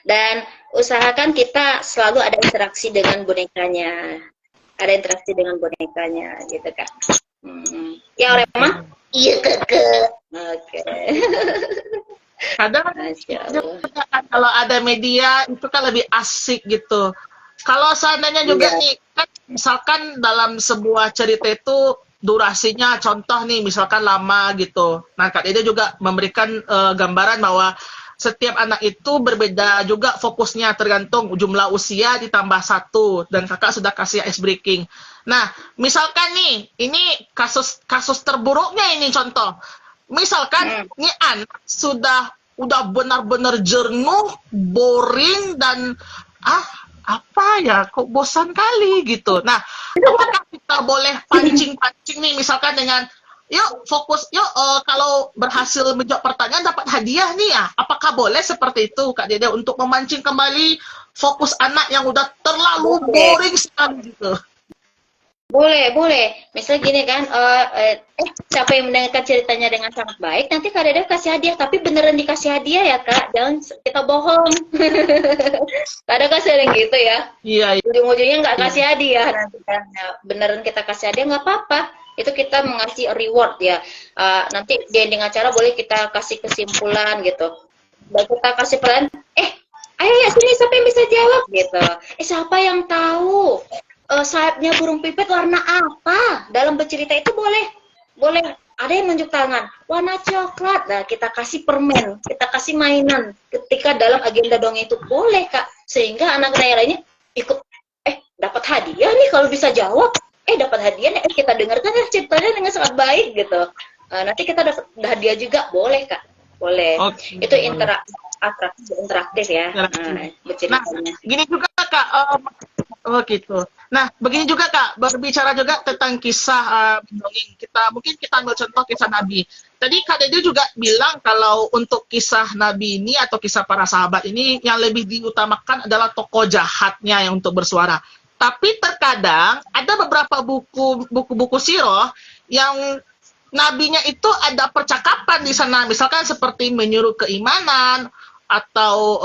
Dan usahakan kita selalu ada interaksi dengan bonekanya. Gitu, Kak. Ya, Rema? Iya, Kakak. Oke. Kadang kalau ada media itu kan lebih asik gitu. Kalau seandainya juga nih, kan misalkan dalam sebuah cerita itu durasinya contoh nih, misalkan lama gitu. Nah, Kak Dede juga memberikan gambaran bahwa setiap anak itu berbeda juga fokusnya, tergantung jumlah usia ditambah 1, dan kakak sudah kasih ice breaking. Nah, misalkan nih, ini kasus terburuknya ini contoh. Misalkan nih anak udah benar-benar jenuh, boring, dan apa ya, kok bosan kali gitu. Nah, apakah kita boleh pancing-pancing nih, misalkan dengan yuk fokus, kalau berhasil menjawab pertanyaan dapat hadiah nih ya. Apakah boleh seperti itu Kak Dede untuk memancing kembali fokus anak yang udah terlalu boring sekali gitu? Boleh. Misal gini kan, siapa yang mendengarkan ceritanya dengan sangat baik, nanti Kak Dede kasih hadiah, tapi beneran dikasih hadiah ya Kak, jangan kita bohong. Kadang kan sering gitu ya. Iya. Ujung-ujungnya nggak kasih hadiah nanti kan. Beneran kita kasih hadiah nggak apa-apa. Itu kita mengasih reward ya. Nanti di ending acara boleh kita kasih kesimpulan gitu. Dan kita kasih pelan, ayo ya sini siapa yang bisa jawab gitu. Siapa yang tahu sayapnya burung pipit warna apa? Dalam bercerita itu boleh ada yang nunjuk tangan warna coklat. Nah, kita kasih permen, kita kasih mainan ketika dalam agenda dongeng itu boleh Kak, sehingga anak lainnya ikut dapat hadiah nih kalau bisa jawab, dapat hadiah nih, kita dengarkan ya ceritanya dengan sangat baik gitu. Nanti kita dapat hadiah juga boleh Kak, boleh. Okay, itu interaktif ya. Berceritanya. Nah, gini juga Kak, gitu. Nah, begini juga Kak, berbicara juga tentang kisah mendongeng. Mungkin kita ambil contoh kisah Nabi. Tadi Kak Dede juga bilang kalau untuk kisah Nabi ini atau kisah para sahabat ini yang lebih diutamakan adalah tokoh jahatnya yang untuk bersuara. Tapi terkadang ada beberapa buku-buku sirah yang nabinya itu ada percakapan di sana, misalkan seperti menyuruh keimanan, atau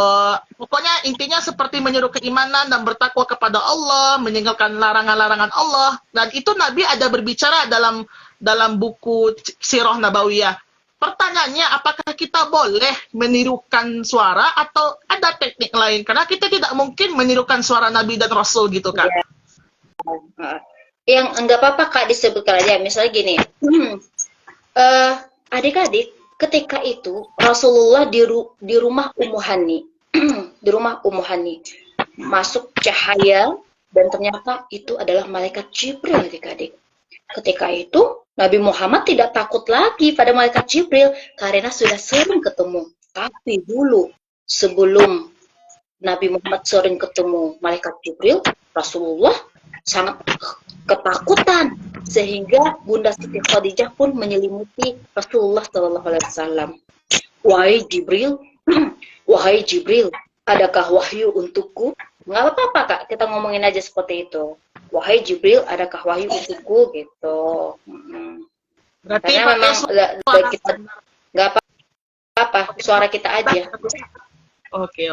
pokoknya intinya seperti menyuruh keimanan dan bertakwa kepada Allah, meninggalkan larangan-larangan Allah. Dan itu Nabi ada berbicara dalam buku Sirah Nabawiyah. pertanyaannya apakah kita boleh menirukan suara atau ada teknik lain? Karena kita tidak mungkin menirukan suara Nabi dan Rasul gitu, Kak. Iya. Yang enggak apa-apa Kak disebutkan aja. Misalnya gini, adik-adik, ketika itu Rasulullah di rumah Ummu Hani, di rumah Ummu Hani, masuk cahaya dan ternyata itu adalah malaikat Jibril, adik-adik. Ketika itu Nabi Muhammad tidak takut lagi pada malaikat Jibril karena sudah sering ketemu. Tapi dulu sebelum Nabi Muhammad sering ketemu malaikat Jibril, Rasulullah sangat ketakutan sehingga Bunda Siti Khadijah pun menyelimuti Rasulullah SAW. Wahai Jibril, wahai Jibril, adakah wahyu untukku? Nggak apa-apa Kak, kita ngomongin aja seperti itu. Wahai Jibril, adakah wahyu untukku? Gitu. Berarti Karena memang kita nggak apa-apa, suara kita aja. Oke.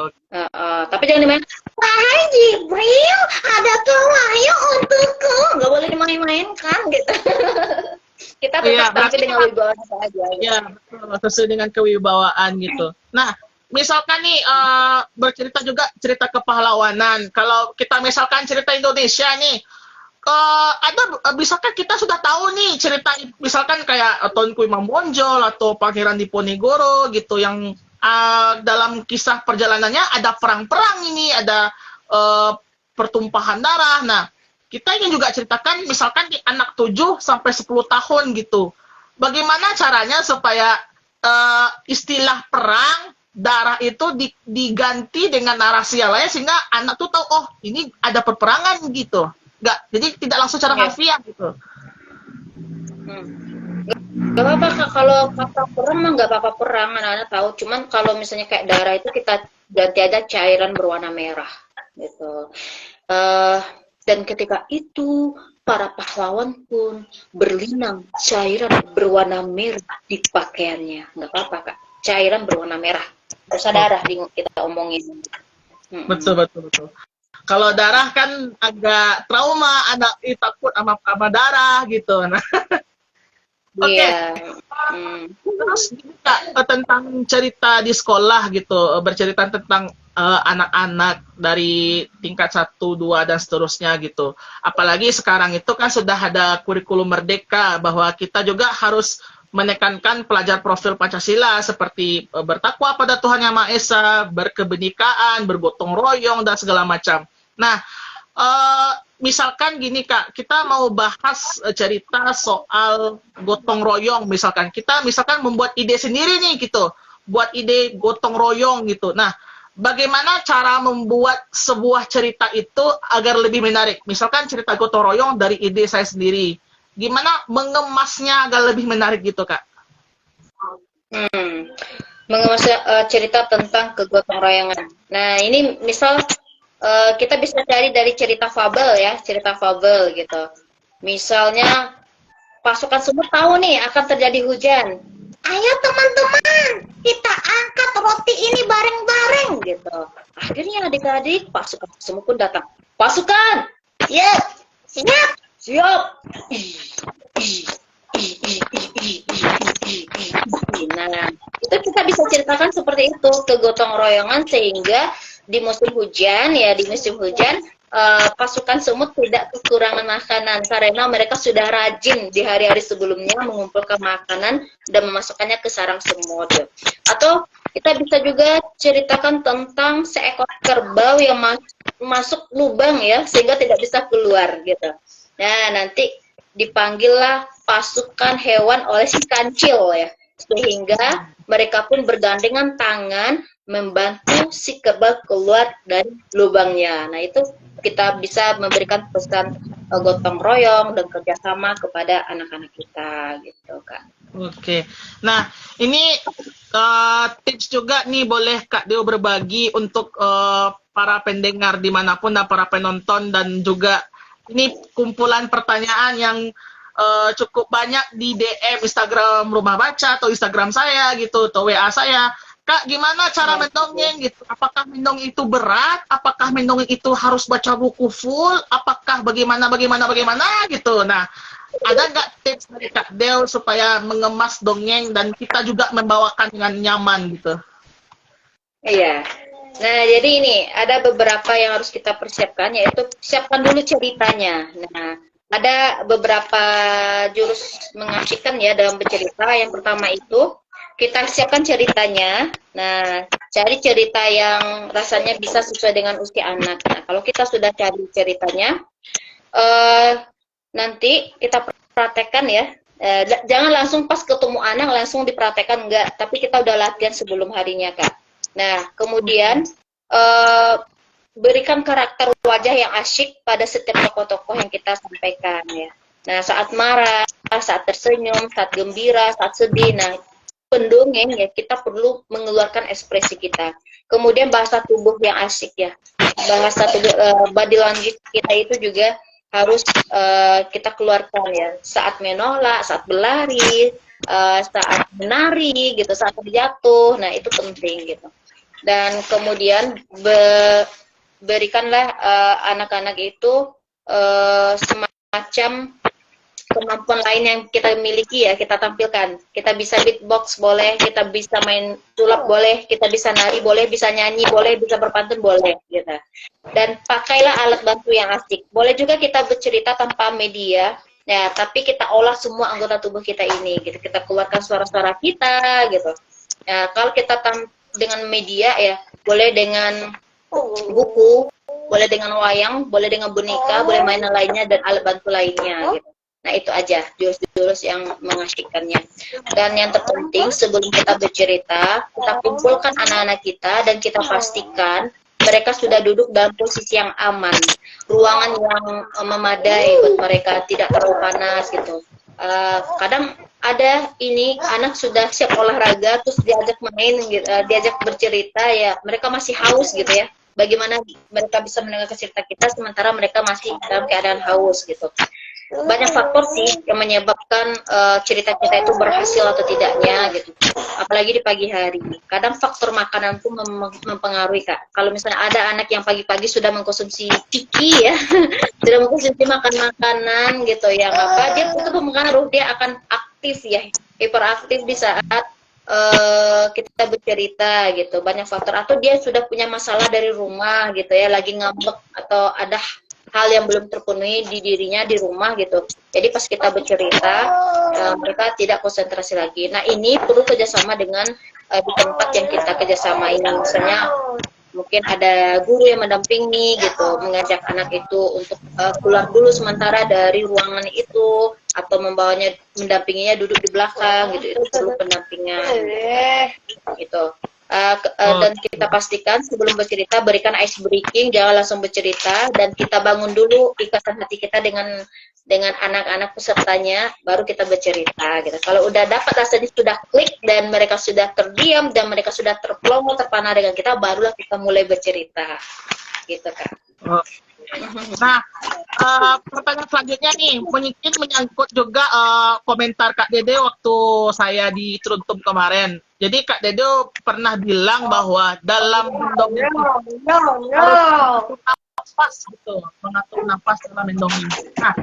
Tapi jangan dimain. Wahai Jibril, adakah wahyu untukku? Nggak boleh dimain-mainkan gitu. Kita Iya, tetap tampil dengan wibawa kita aja. Ya, betul. Sesuai dengan kewibawaan gitu. Nah, misalkan nih bercerita juga cerita kepahlawanan. Kalau kita misalkan cerita Indonesia nih, misalkan kita sudah tahu nih cerita, misalkan kayak Tunku Imam Bonjol atau Pangeran Diponegoro gitu, yang dalam kisah perjalanannya ada perang-perang ini, ada pertumpahan darah. Nah, kita ingin juga ceritakan misalkan di anak 7 sampai 10 tahun gitu. Bagaimana caranya supaya istilah perang darah itu diganti dengan narasi yang lain sehingga anak tuh tahu, oh ini ada peperangan gitu. Jadi tidak langsung cara harfiah gitu. Gak apa-apa Kak, kalau kata perang mah gak apa-apa perang, anak-anak tahu. Cuman kalau misalnya kayak darah itu kita ganti aja cairan berwarna merah gitu. Dan ketika itu para pahlawan pun berlinang cairan berwarna merah di pakaiannya. Nggak apa-apa Kak, cairan berwarna merah. Terus darah kita omongin. Betul. Kalau darah kan agak trauma, anak takut sama darah gitu. Nah, oke. Terus Kak, tentang cerita di sekolah gitu, bercerita tentang anak-anak dari tingkat 1, 2 dan seterusnya gitu. Apalagi sekarang itu kan sudah ada kurikulum merdeka bahwa kita juga harus menekankan pelajar profil Pancasila seperti bertakwa pada Tuhan Yang Maha Esa, berkebenekaan, bergotong royong dan segala macam. Nah, misalkan gini Kak, kita mau bahas cerita soal gotong royong misalkan. Kita misalkan membuat ide sendiri nih gitu, buat ide gotong royong gitu. Nah, bagaimana cara membuat sebuah cerita itu agar lebih menarik? Misalkan cerita gotong royong dari ide saya sendiri. Gimana mengemasnya agar lebih menarik gitu, Kak? Mengemas cerita tentang kegotong royongan. Nah, ini misal kita bisa cari dari cerita fabel ya, cerita fabel gitu. Misalnya pasukan semut tahu nih akan terjadi hujan. Ayo teman-teman, kita angkat roti ini bareng-bareng Gitu. Akhirnya adik-adik pasukan semut pun datang. Pasukan, Siap, siap. siap. Nah, itu kita bisa ceritakan seperti itu, kegotong royongan, sehingga di musim hujan pasukan semut tidak kekurangan makanan karena mereka sudah rajin di hari-hari sebelumnya mengumpulkan makanan dan memasukkannya ke sarang semut. Atau kita bisa juga ceritakan tentang seekor kerbau yang masuk lubang ya, sehingga tidak bisa keluar gitu. Nah, nanti dipanggillah pasukan hewan oleh si kancil ya, sehingga mereka pun bergandengan tangan membantu si kerbau keluar dari lubangnya. Nah, itu kita bisa memberikan pesan gotong royong dan kerjasama kepada anak-anak kita gitu Kak. Oke. Nah, ini tips juga nih, boleh Kak Deo berbagi untuk para pendengar dimanapun dan para penonton, dan juga ini kumpulan pertanyaan yang cukup banyak di DM Instagram Rumah Baca atau Instagram saya gitu, atau WA saya. Kak, gimana cara mendongeng gitu? Apakah mendongeng itu berat? Apakah mendongeng itu harus baca buku full? Apakah bagaimana gitu? Nah, ada nggak tips dari Kak Del supaya mengemas dongeng dan kita juga membawakan dengan nyaman gitu? Iya. Nah, jadi ini ada beberapa yang harus kita persiapkan, yaitu siapkan dulu ceritanya. Nah, ada beberapa jurus mengasihkan ya dalam bercerita. Yang pertama itu kita siapkan ceritanya. Nah, cari cerita yang rasanya bisa sesuai dengan usia anak. Nah, kalau kita sudah cari ceritanya, nanti kita praktekkan ya. Jangan langsung pas ketemu anak langsung dipraktekkan, enggak. Tapi kita udah latihan sebelum harinya, Kak. Nah, kemudian berikan karakter wajah yang asyik pada setiap tokoh-tokoh yang kita sampaikan ya. Nah, saat marah, saat tersenyum, saat gembira, saat sedih. Nah, pendongeng ya kita perlu mengeluarkan ekspresi kita. Kemudian bahasa tubuh yang asyik ya. Bahasa tubuh body language kita itu juga harus kita keluarkan ya. Saat menolak, saat berlari, saat menari gitu, saat terjatuh. Nah, itu penting gitu. Dan kemudian berikanlah anak-anak itu semacam kemampuan lain yang kita miliki ya, kita tampilkan. Kita bisa beatbox boleh, kita bisa main sulap boleh, kita bisa nari boleh, bisa nyanyi boleh, bisa berpantun boleh gitu. Dan pakailah alat bantu yang asik. Boleh juga kita bercerita tanpa media. Ya, tapi kita olah semua anggota tubuh kita ini gitu. Kita keluarkan suara-suara kita gitu. Ya, kalau kita dengan media ya, boleh dengan buku, boleh dengan wayang, boleh dengan boneka, boleh mainan lainnya dan alat bantu lainnya gitu. Nah, itu aja jurus-jurus yang mengasyikkannya. Dan yang terpenting sebelum kita bercerita, kita kumpulkan anak-anak kita dan kita pastikan mereka sudah duduk dalam posisi yang aman, ruangan yang memadai buat mereka, tidak terlalu panas gitu. Kadang ada ini anak sudah siap olahraga terus diajak main gitu, diajak bercerita ya mereka masih haus gitu ya. Bagaimana mereka bisa mendengar cerita kita sementara mereka masih dalam keadaan haus gitu. Banyak faktor sih yang menyebabkan cerita kita itu berhasil atau tidaknya gitu. Apalagi di pagi hari. Kadang faktor makanan pun mempengaruhi, Kak. Kalau misalnya ada anak yang pagi-pagi sudah mengkonsumsi ciki ya, sudah mengkonsumsi makanan gitu yang apa, dia itu mempengaruhi, dia akan aktif ya, hiperaktif di saat kita bercerita gitu. Banyak faktor, atau dia sudah punya masalah dari rumah gitu ya, lagi ngambek atau ada hal yang belum terpenuhi di dirinya di rumah gitu. Jadi pas kita bercerita mereka tidak konsentrasi lagi. Nah, ini perlu kerjasama dengan di tempat yang kita kerjasama ini. Misalnya mungkin ada guru yang mendampingi gitu, mengajak anak itu untuk keluar dulu sementara dari ruangan itu, atau membawanya, mendampinginya duduk di belakang gitu. Itu perlu pendampingan gitu. Dan kita pastikan sebelum bercerita berikan ice breaking, jangan langsung bercerita, dan kita bangun dulu ikatan hati kita dengan anak-anak pesertanya, baru kita bercerita gitu. Kalau udah dapat rasanya sudah klik dan mereka sudah terdiam dan mereka sudah terplongo terpana dengan kita, barulah kita mulai bercerita gitu, Kak. Nah, pertanyaan selanjutnya nih, mungkin menyangkut juga komentar Kak Dede waktu saya di Truntum kemarin. Jadi Kak Dede pernah bilang bahwa dalam mendongeng harus nafas gitu, mengatur nafas dalam mendongeng. Nah,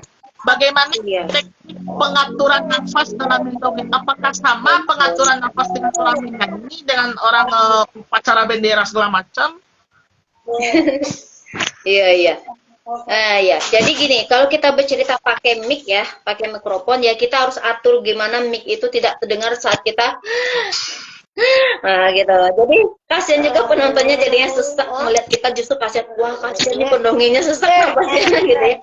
bagaimana teknik pengaturan nafas dalam mendongeng? Apakah sama pengaturan nafas dengan orang menyanyi, dengan orang upacara bendera segala macam? Iya. Ya, jadi gini, kalau kita bercerita pakai mic ya, pakai mikrofon ya, kita harus atur gimana mic itu tidak terdengar saat kita gitu. Jadi kasihan juga penontonnya jadinya sesak melihat kita, justru kasihan, wah kasihan nih pendongengnya sesak napasnya gitu ya.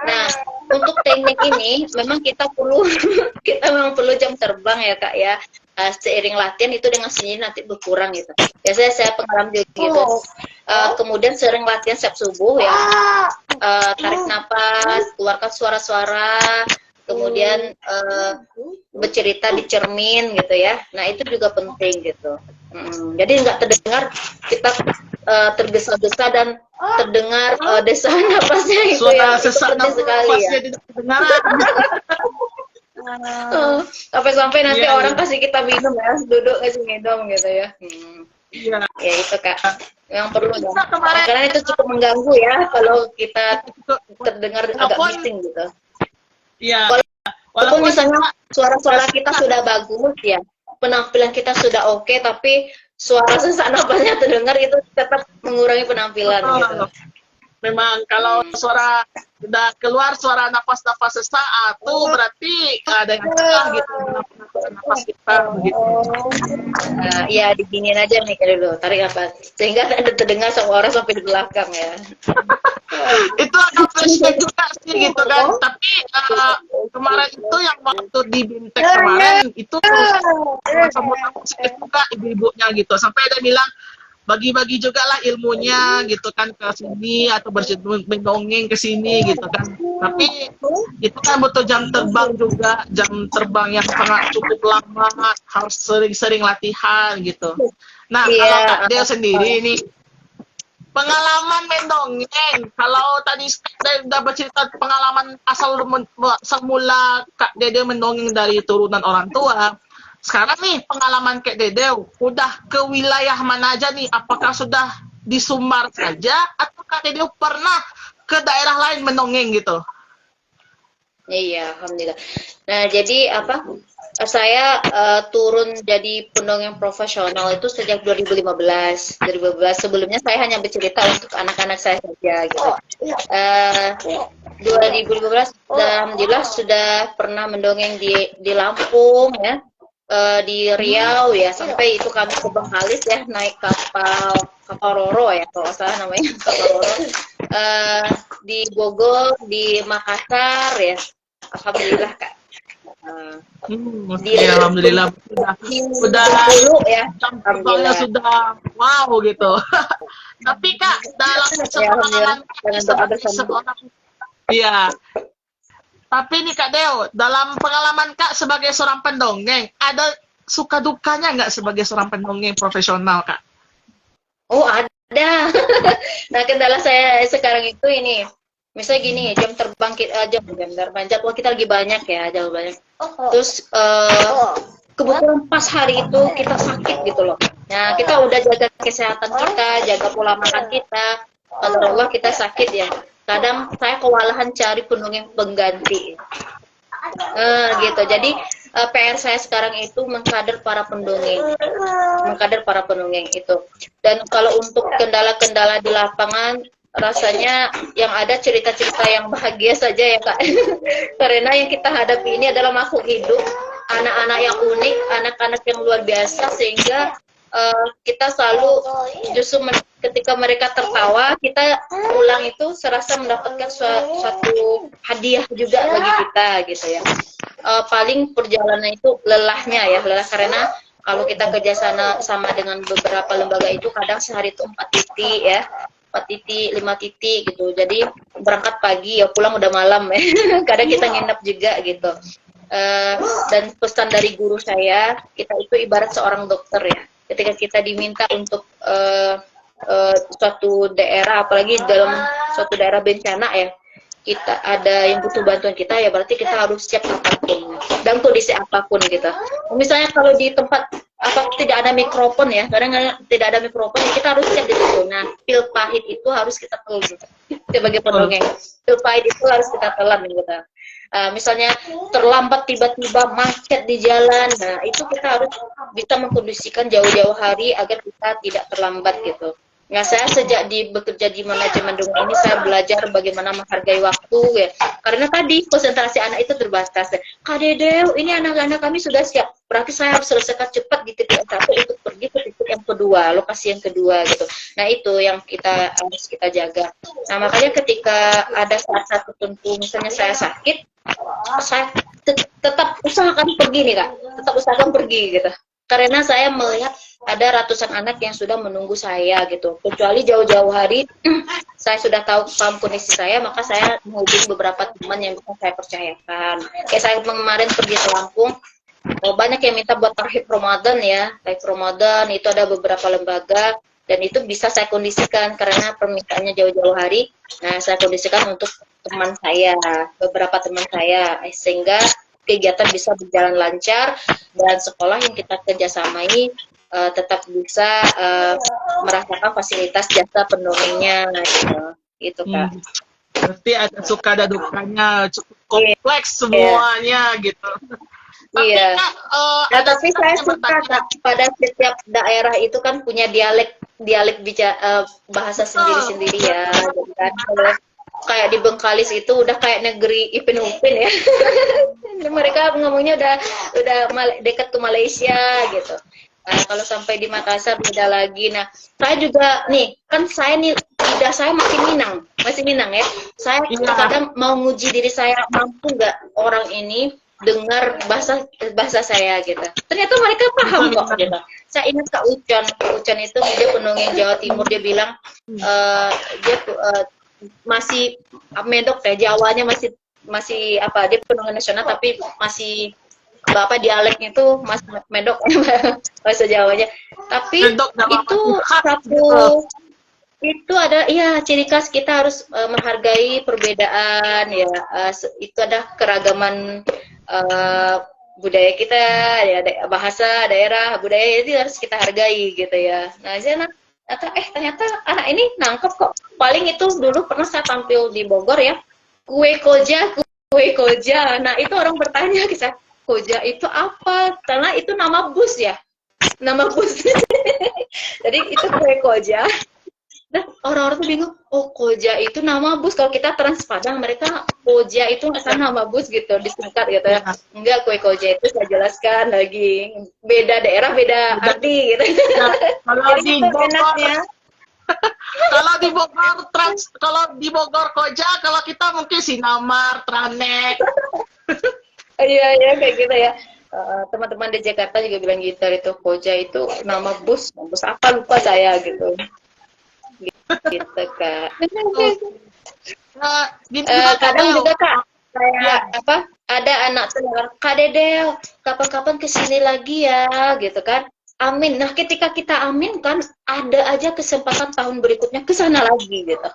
Nah, untuk teknik ini memang kita memang perlu jam terbang ya, Kak ya. Seiring latihan itu dengan sendiri nanti berkurang gitu. Biasanya saya pengalaman juga gitu. Kemudian sering latihan setiap subuh ya, tarik napas, keluarkan suara-suara, kemudian bercerita di cermin gitu ya. Nah, itu juga penting gitu. Jadi nggak terdengar kita tergesa-gesa dan terdengar desahan napasnya itu suara ya, sesak penting sekali ya. Sampai-sampai nanti orang kasih kita minum ya, duduk kasih minum gitu ya. Iya. Ya itu, Kak, yang perlu ya. Karena itu cukup mengganggu ya kalau kita terdengar agak bising gitu. Iya. Walaupun Walaupun misalnya juga suara-suara kita sudah bagus ya, penampilan kita sudah oke, tapi suara sesak napasnya terdengar itu tetap mengurangi penampilan gitu. betul. Memang kalau suara udah keluar suara napas-napas sesak, tuh berarti ada yang salah gitu dalam pernapasan napas kita begitu. Ya diginiin aja nih dulu, tarik apa sehingga ada terdengar semua orang sampai di belakang ya. Itu agak flashback juga sih gitu kan. Tapi kemarin itu yang waktu di Bintek kemarin itu sama positif juga ibu-ibunya gitu. Sampai ada bilang bagi-bagi juga lah ilmunya gitu kan ke sini atau mendongeng ke sini gitu kan. Tapi itu kan butuh jam terbang juga, jam terbang yang sangat cukup lama, harus sering-sering latihan gitu. Nah, kalau Iya, Kak Del sendiri ini pengalaman mendongeng. Kalau tadi udah bercerita pengalaman asal semula Kak Dede mendongeng dari turunan orang tua. Sekarang nih pengalaman Kak Dede udah ke wilayah mana aja nih? Apakah sudah di Sumbar saja atau Kak Dede pernah ke daerah lain mendongeng gitu? iya, alhamdulillah. Nah, jadi apa? Saya turun jadi pendongeng profesional itu sejak 2015. 2015 sebelumnya saya hanya bercerita untuk anak-anak saya saja gitu. 2015 alhamdulillah sudah pernah mendongeng di Lampung ya. Di Riau ya, sampai itu kami ke Bengkalis ya, naik kapal Roro ya kalau nggak salah namanya, kapal Roro. Di Bogor, di Makassar ya, alhamdulillah Kak. Ya, alhamdulillah udah dulu ya, jam terbangnya sudah wow gitu. Tapi Kak dalam sepengalaman dengan doa bersama. seorang, iya. Tapi nih Kak Deo, dalam pengalaman Kak sebagai seorang pendongeng, ada suka dukanya nggak sebagai seorang pendongeng profesional Kak? Oh ada. Nah kendala saya sekarang itu ini, misalnya gini, jam terbang kita, jadwal kita lagi banyak ya, jadwal banyak. Terus kebetulan pas hari itu kita sakit gitu loh. Nah kita udah jaga kesehatan kita, jaga pola makan kita. Kadang Allah kita sakit ya. Kadang saya kewalahan cari pendongeng pengganti. Gitu. Jadi PR saya sekarang itu mengkader para pendongeng itu. Dan kalau untuk kendala-kendala di lapangan, rasanya yang ada cerita-cerita yang bahagia saja ya Kak. Karena yang kita hadapi ini adalah makhluk hidup, anak-anak yang unik, anak-anak yang luar biasa, sehingga kita selalu justru ketika mereka tertawa, kita pulang itu serasa mendapatkan suatu hadiah juga bagi kita gitu ya. Paling perjalanan itu lelah karena kalau kita kerja sama dengan beberapa lembaga itu kadang sehari itu 4 titik ya, 4 titik, 5 titik gitu. Jadi berangkat pagi ya pulang udah malam ya. Kadang kita nginep juga gitu. Dan pesan dari guru saya, kita itu ibarat seorang dokter ya. Ketika kita diminta untuk suatu daerah, apalagi dalam suatu daerah bencana ya, kita ada yang butuh bantuan kita ya, berarti kita harus siap apapun dan kondisi apapun gitu. Misalnya kalau di tempat tidak ada mikrofon ya, kadang-kadang tidak ada mikrofon ya, kita harus siap di situ. Nah, pil pahit itu harus kita telan sebagai pendongeng. Pil pahit itu harus kita telan gitu. Misalnya terlambat tiba-tiba macet di jalan, nah itu kita harus bisa mengkondisikan jauh-jauh hari agar kita tidak terlambat gitu. Nah saya sejak bekerja di manajemen dongeng ini saya belajar bagaimana menghargai waktu ya. Karena tadi konsentrasi anak itu terbatas. Kak Dedeu, ini anak-anak kami sudah siap. Berarti saya harus selesaikan cepat di titik yang satu untuk pergi ke titik yang kedua, lokasi yang kedua gitu. Nah itu yang harus kita jaga. Nah makanya ketika ada saat-saat tertentu, misalnya saya sakit, saya tetap usahakan pergi nih Kak, tetap usahakan pergi gitu. Karena saya melihat ada ratusan anak yang sudah menunggu saya gitu. Kecuali jauh-jauh hari saya sudah tahu kondisi saya, maka saya menghubungi beberapa teman yang bisa saya percayakan. Kayak saya kemarin pergi ke Lampung, banyak yang minta buat tarhib Ramadan ya. Tarhib Ramadan itu ada beberapa lembaga dan itu bisa saya kondisikan karena permintaannya jauh-jauh hari. Nah, saya kondisikan untuk teman saya, beberapa teman saya, sehingga kegiatan bisa berjalan lancar dan sekolah yang kita kerjasamai tetap bisa merasakan fasilitas jasa pendongengnya gitu Kak. Berarti ada suka ada dukanya, cukup Iya. kompleks semuanya gitu. Tapi Iya. Kak, Nah, ada tapi juga saya yang suka bertanya. Kak, pada setiap daerah itu kan punya dialek bicara bahasa Betul, sendiri-sendiri ya, betul. gitu kan. Kalau kayak di Bengkalis itu udah kayak negeri Ipin Upin ya. Mereka ngomongnya udah dekat ke Malaysia gitu. Nah, kalau sampai di Makassar beda lagi. Nah, saya juga nih, kan saya nih lidah saya masih Minang ya. Saya Iya, kadang mau nguji diri saya mampu nggak orang ini dengar bahasa bahasa saya gitu. Ternyata mereka bisa paham kok Minang. gitu. Saya ingat Kak Ucan, Ucan itu dia pendongeng Jawa Timur, dia bilang eh, dia masih medok ya, Jawanya masih masih apa, dia pendongeng nasional tapi masih bapak dialeknya itu masih medok bahasa Jawanya. Tapi Sendok dan itu mama khas gitu. satu, itu ada, iya, ciri khas kita harus menghargai perbedaan ya. Itu ada keragaman eh, budaya kita ya, bahasa daerah budaya itu harus kita hargai gitu ya. Nah, saya ternyata anak ini nangkep kok. Paling itu dulu pernah saya tampil di Bogor ya, kue koja. Nah, itu orang bertanya ke saya, koja itu apa? Karena itu nama bus ya, nama bus. Jadi itu kue koja. Nah, orang-orang tuh bingung, oh koja itu nama bus. Kalau kita Trans Padang, mereka koja itu kan nama bus gitu, disingkat gitu ya. Ya. Enggak, kue koja itu saya jelaskan lagi. Beda daerah, beda Beda. arti gitu. Ya. Kalau Jadi di itu Bogor, enaknya. kalau di Bogor Koja, kalau kita mungkin Sinamar, Tranek. Iya, iya, kayak gitu ya. Teman-teman di Jakarta juga bilang gitu, itu koja itu nama bus. Bus apa lupa saya gitu. Gitu, Kak. Gini juga Kak Kadang Del. juga Kak, kayak Ya, apa, ada anak tuh bilang, Kak Dedel, kapan-kapan kesini lagi ya, gitu kan. Amin. Nah, ketika kita amin kan, ada aja kesempatan tahun berikutnya ke sana lagi gitu.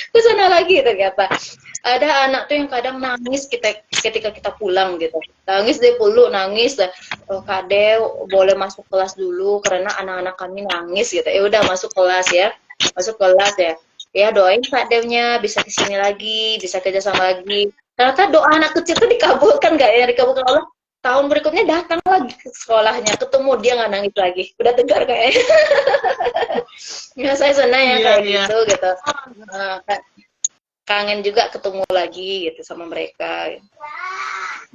Ke sana lagi ternyata. Ada anak tuh yang kadang nangis ketika kita pulang gitu. Nangis deh pulu, nangis. Oh, Kak Del, boleh masuk kelas dulu karena anak-anak kami nangis gitu. Ya udah masuk kelas ya. Masuk kelas ya. Ya doain Kak Delnya bisa kesini lagi, bisa kerjasama lagi. Ternyata doa anak kecil tuh dikabulkan gak ya? Dikabulkan Allah. Tahun berikutnya datang lagi ke sekolahnya, ketemu dia nggak nangis lagi. Udah tegar kayaknya. Ya, saya senang ya iya, kayak iya. gitu. Kangen juga ketemu lagi gitu sama mereka.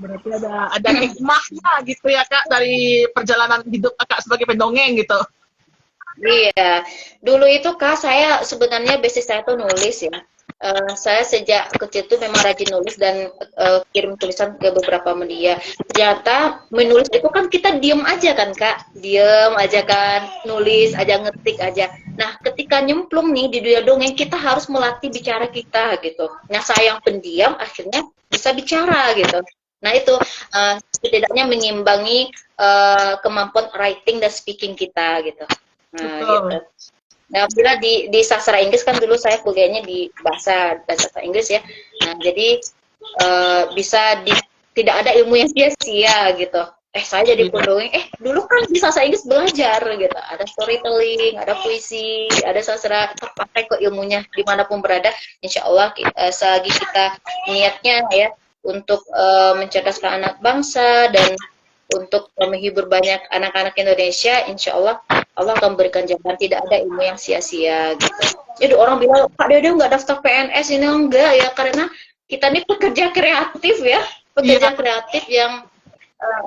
Berarti ada hikmahnya gitu ya Kak dari perjalanan hidup Kak sebagai pendongeng gitu. Iya, dulu itu Kak, saya sebenarnya basic saya tuh nulis ya. Saya sejak kecil tuh memang rajin nulis dan kirim tulisan ke beberapa media. Ternyata menulis itu kan kita diem aja kan Kak, diem aja kan, nulis aja, ngetik aja. Nah, ketika nyemplung nih di dunia dongeng, kita harus melatih bicara kita gitu. Nah, saya yang pendiam akhirnya bisa bicara gitu. Nah, itu setidaknya mengimbangi kemampuan writing dan speaking kita gitu. Nah, Betul. gitu. Nah, bila di sastra Inggris kan dulu saya kuliahnya di bahasa dan sastra Inggris ya. Nah, jadi bisa tidak ada ilmu yang sia-sia gitu. Saya jadi Iya. pendongeng. Dulu kan di sastra Inggris belajar gitu. Ada storytelling, ada puisi, ada sastra, terpakai kok ilmunya dimanapun berada. Insya Allah selagi kita niatnya ya untuk mencerdaskan anak bangsa dan untuk menghibur banyak anak-anak Indonesia, insya Allah Allah akan berikan jalan, tidak ada ilmu yang sia-sia gitu. Jadi orang bilang, Kak Dede nggak daftar PNS, ini enggak ya, karena kita ini pekerja kreatif ya, pekerja Iya. kreatif yang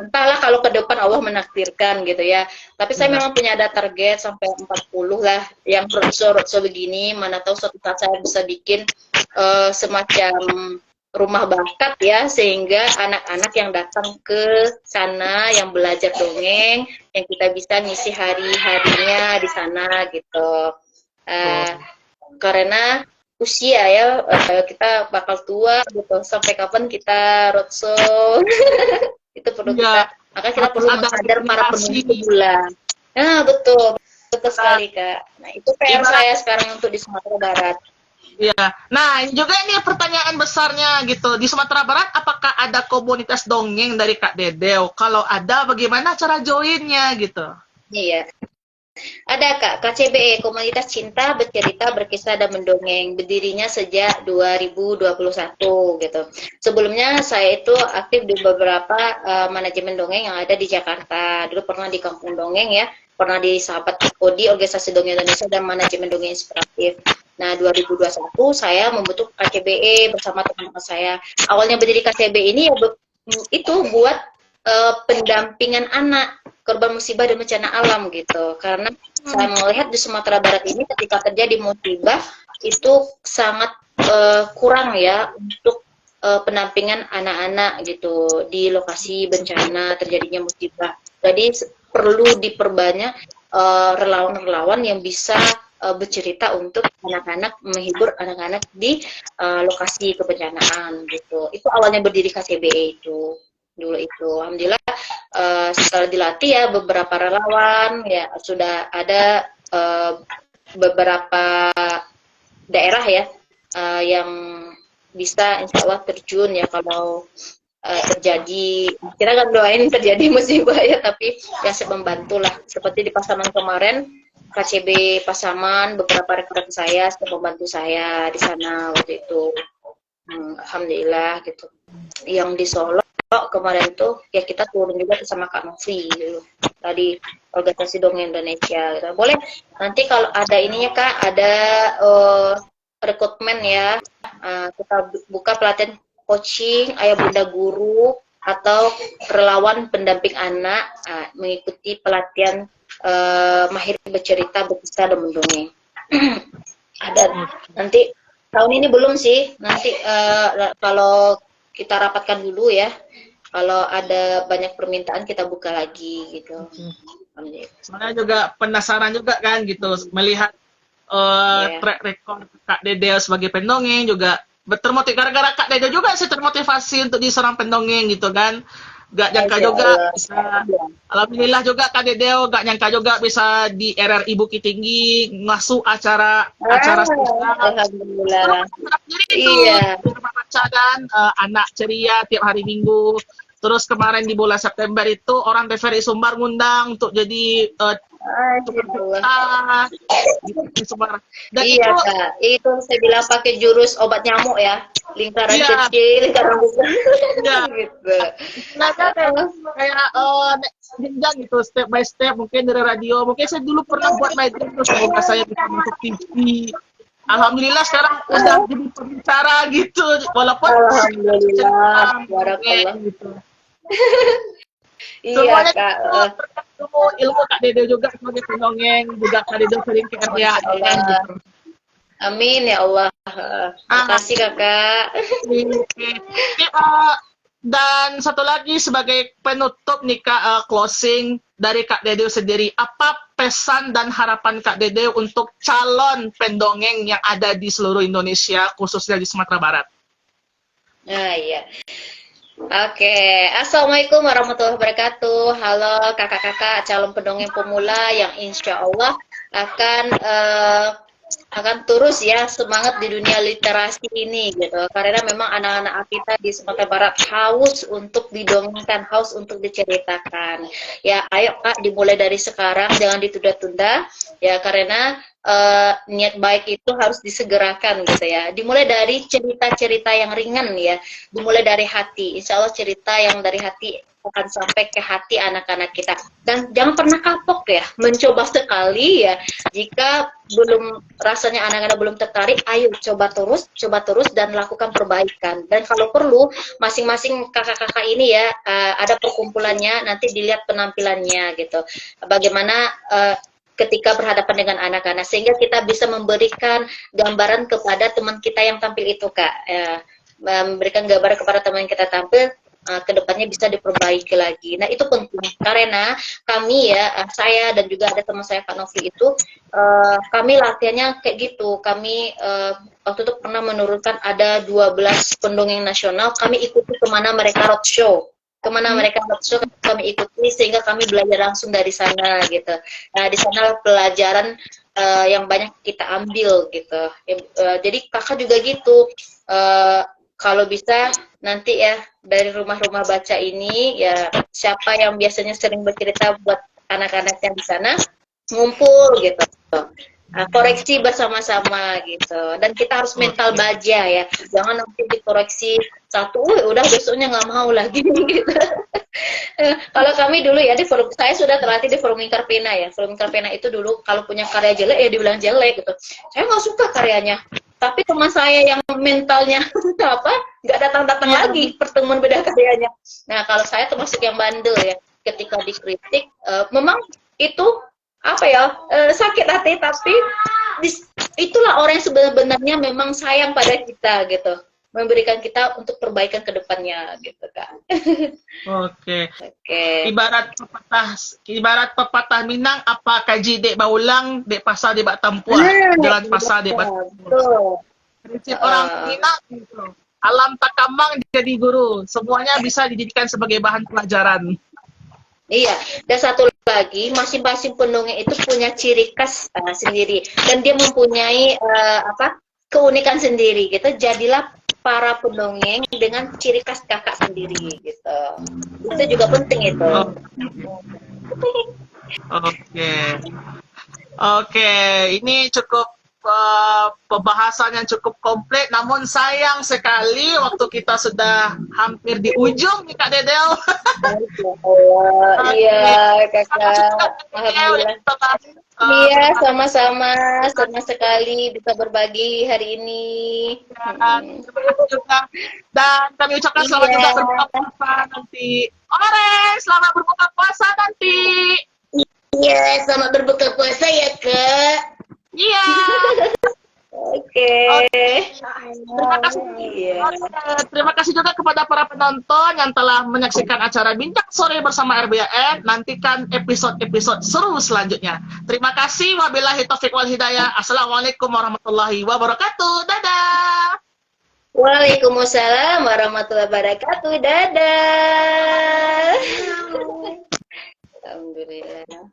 entahlah kalau ke depan Allah menakdirkan gitu ya. Tapi saya Iya. memang punya ada target sampai 40 lah, yang roadshow begini, mana tahu suatu saat saya bisa bikin semacam rumah bakat ya, sehingga anak-anak yang datang ke sana yang belajar dongeng, yang kita bisa ngisi hari-harinya di sana gitu. Karena usia ya, kita bakal tua gitu, sampai kapan kita roadshow. Itu perlu Iya. maka kita perlu Ada mengajar para edukasi. penunggu bulan. Nah, betul sekali Kak. Nah, itu PR Ibarat- saya sekarang untuk di Sumatera Barat. Iya. Nah, juga ini pertanyaan besarnya gitu. Di Sumatera Barat, apakah ada komunitas dongeng dari Kak Dedel? Kalau ada, bagaimana cara joinnya gitu? Iya. Ada Kak, KCBE, Komunitas Cinta Bercerita Berkisah dan Mendongeng. Berdirinya sejak 2021 gitu. Sebelumnya saya itu aktif di beberapa manajemen dongeng yang ada di Jakarta. Dulu pernah di Kampung Dongeng ya, pernah di Sahabat Kodi, Organisasi Dongeng Indonesia dan Manajemen Dongeng Inspiratif. Nah, 2021 saya membentuk KCBE bersama teman-teman saya. Awalnya berdiri KCBE ini ya itu buat pendampingan anak korban musibah dan bencana alam gitu. Karena saya melihat di Sumatera Barat ini ketika terjadi musibah itu sangat kurang ya untuk pendampingan anak-anak gitu di lokasi bencana terjadinya musibah. Jadi perlu diperbanyak relawan-relawan yang bisa bercerita untuk anak-anak, menghibur anak-anak di lokasi kebencanaan gitu. Itu awalnya berdiri KCBE itu dulu itu. Alhamdulillah setelah dilatih ya beberapa relawan ya sudah ada beberapa daerah ya yang bisa insya Allah terjun ya kalau terjadi, kita kan doain terjadi musibah ya, tapi ya saya membantu lah seperti di Pasaman kemarin KCB Pasaman beberapa rekan saya membantu saya di sana waktu itu. Alhamdulillah gitu. Yang di Solo kemarin tuh ya kita turun juga sama Kak Novi dulu tadi Organisasi Dongeng Indonesia gitu. Boleh nanti kalau ada ininya Kak, ada rekrutmen ya, kita buka pelatihan coaching ayah bunda guru atau relawan pendamping anak mengikuti pelatihan mahir bercerita berkisah dan mendongeng. Ada nanti tahun ini belum sih, nanti kalau kita rapatkan dulu ya. Kalau ada banyak permintaan kita buka lagi gitu. Soalnya juga penasaran juga kan gitu melihat track record Kak Dede sebagai pendongeng juga termotivasi gara-gara Kak Dede juga sih termotivasi untuk jadi seorang pendongeng gitu kan. Gak nyangka juga bisa, alhamdulillah juga Kak Dede gak nyangka juga bisa di RRI Bukit Tinggi masuk acara spesial. Alhamdulillah. Jadi itu baca dan anak ceria tiap hari Minggu. Terus kemarin di bulan September itu orang TVRI Sumbar ngundang untuk jadi di Sumbar. Dan iya itu, Kak, itu saya bilang pakai jurus obat nyamuk ya, lingkaran kecil, lingkaran besar. Iya. Gitu. Nah, kayak jenjang gitu, step by step, mungkin dari radio, mungkin saya dulu pernah buat media terus semoga saya bisa masuk TV. Alhamdulillah sekarang udah jadi pembicara gitu, walaupun alhamdulillah, barakallah gitu. Iya Kak. Ilmu Kak Dede juga sebagai pendongeng, juga Kak Dede sering ke RRI gitu. Amin ya Allah. Makasih Kakak. Dan satu lagi sebagai penutup nih Kak, closing dari Kak Dede sendiri, apa pesan dan harapan Kak Dede untuk calon pendongeng yang ada di seluruh Indonesia, khususnya di Sumatera Barat? Nah iya. Oke, Assalamualaikum warahmatullahi wabarakatuh. Halo kakak-kakak calon pendongeng pemula yang insya Allah akan terus ya semangat di dunia literasi ini gitu. Karena memang anak-anak kita di Sumatera Barat haus untuk didongengkan, haus untuk diceritakan. Ya, ayo Kak, dimulai dari sekarang, jangan ditunda-tunda ya, karena niat baik itu harus disegerakan gitu ya. Dimulai dari cerita-cerita yang ringan ya, dimulai dari hati. Insya Allah cerita yang dari hati akan sampai ke hati anak-anak kita. Dan jangan pernah kapok ya, mencoba sekali ya. Jika belum rasanya anak-anak belum tertarik, ayo coba terus dan lakukan perbaikan. Dan kalau perlu masing-masing kakak-kakak ini ya ada perkumpulannya, nanti dilihat penampilannya gitu. Bagaimana ketika berhadapan dengan anak-anak, sehingga kita bisa memberikan gambaran kepada teman kita yang tampil itu Kak, memberikan gambaran kepada teman yang kita tampil, kedepannya bisa diperbaiki lagi. Nah itu penting karena kami ya, saya dan juga ada teman saya Kak Novi itu, kami latihannya kayak gitu. Kami waktu itu pernah menurunkan ada 12 pendongeng nasional, kami ikuti kemana mereka roadshow. Mereka kami ikuti sehingga kami belajar langsung dari sana gitu. Nah di sana pelajaran yang banyak kita ambil gitu. Jadi kakak juga gitu. Kalau bisa nanti ya dari rumah-rumah baca ini ya, siapa yang biasanya sering bercerita buat anak-anak yang di sana, ngumpul gitu. Nah, koreksi bersama-sama gitu. Dan kita harus mental baja ya. Jangan nanti dikoreksi satu, udah besoknya nggak mau lagi gitu. Kalau kami dulu ya di forum, saya sudah terlatih di forum Lingkar Pena ya. Forum Lingkar Pena itu dulu kalau punya karya jelek ya dibilang jelek gitu. Saya nggak suka karyanya. Tapi teman saya yang mentalnya apa nggak datang-datang lagi pertemuan beda karyanya. Nah kalau saya termasuk yang bandel ya. Ketika dikritik, memang itu apa ya sakit hati, tapi itulah orang yang sebenarnya memang sayang pada kita gitu, memberikan kita untuk perbaikan ke depannya gitu kan. Oke. Oke. Ibarat pepatah Minang, apa kaji dek baulang dek pasar dek bak tempuah, jalan pasar dek bak tempuah. Betul. Prinsip orang Minang gitu. Alam takamang jadi guru, semuanya bisa dijadikan sebagai bahan pelajaran. Iya, dan satu lagi, masing-masing pendongeng itu punya ciri khas sendiri, dan dia mempunyai keunikan sendiri gitu. Jadilah para pendongeng dengan ciri khas kakak sendiri gitu. Itu juga penting itu. Oke, ini cukup pembahasan yang cukup komplit, namun sayang sekali waktu kita sudah hampir di ujung nih Kak Dedel. Iya kakak, alhamdulillah. Iya, sama-sama, sama sekali bisa berbagi hari ini. Dan kami ucapkan selamat juga berbuka puasa nanti. Orange, selamat berbuka puasa nanti. Iya, selamat berbuka puasa ya, Kak. Iya. Oke. Terima kasih juga kepada para penonton yang telah menyaksikan acara Bincang Sore bersama RBAN. Nantikan episode-episode seru selanjutnya. Terima kasih. Wabillahi taufiq wal hidayah. Assalamualaikum warahmatullahi wabarakatuh. Dadah. Waalaikumsalam warahmatullahi wabarakatuh. Dadah. Alhamdulillah.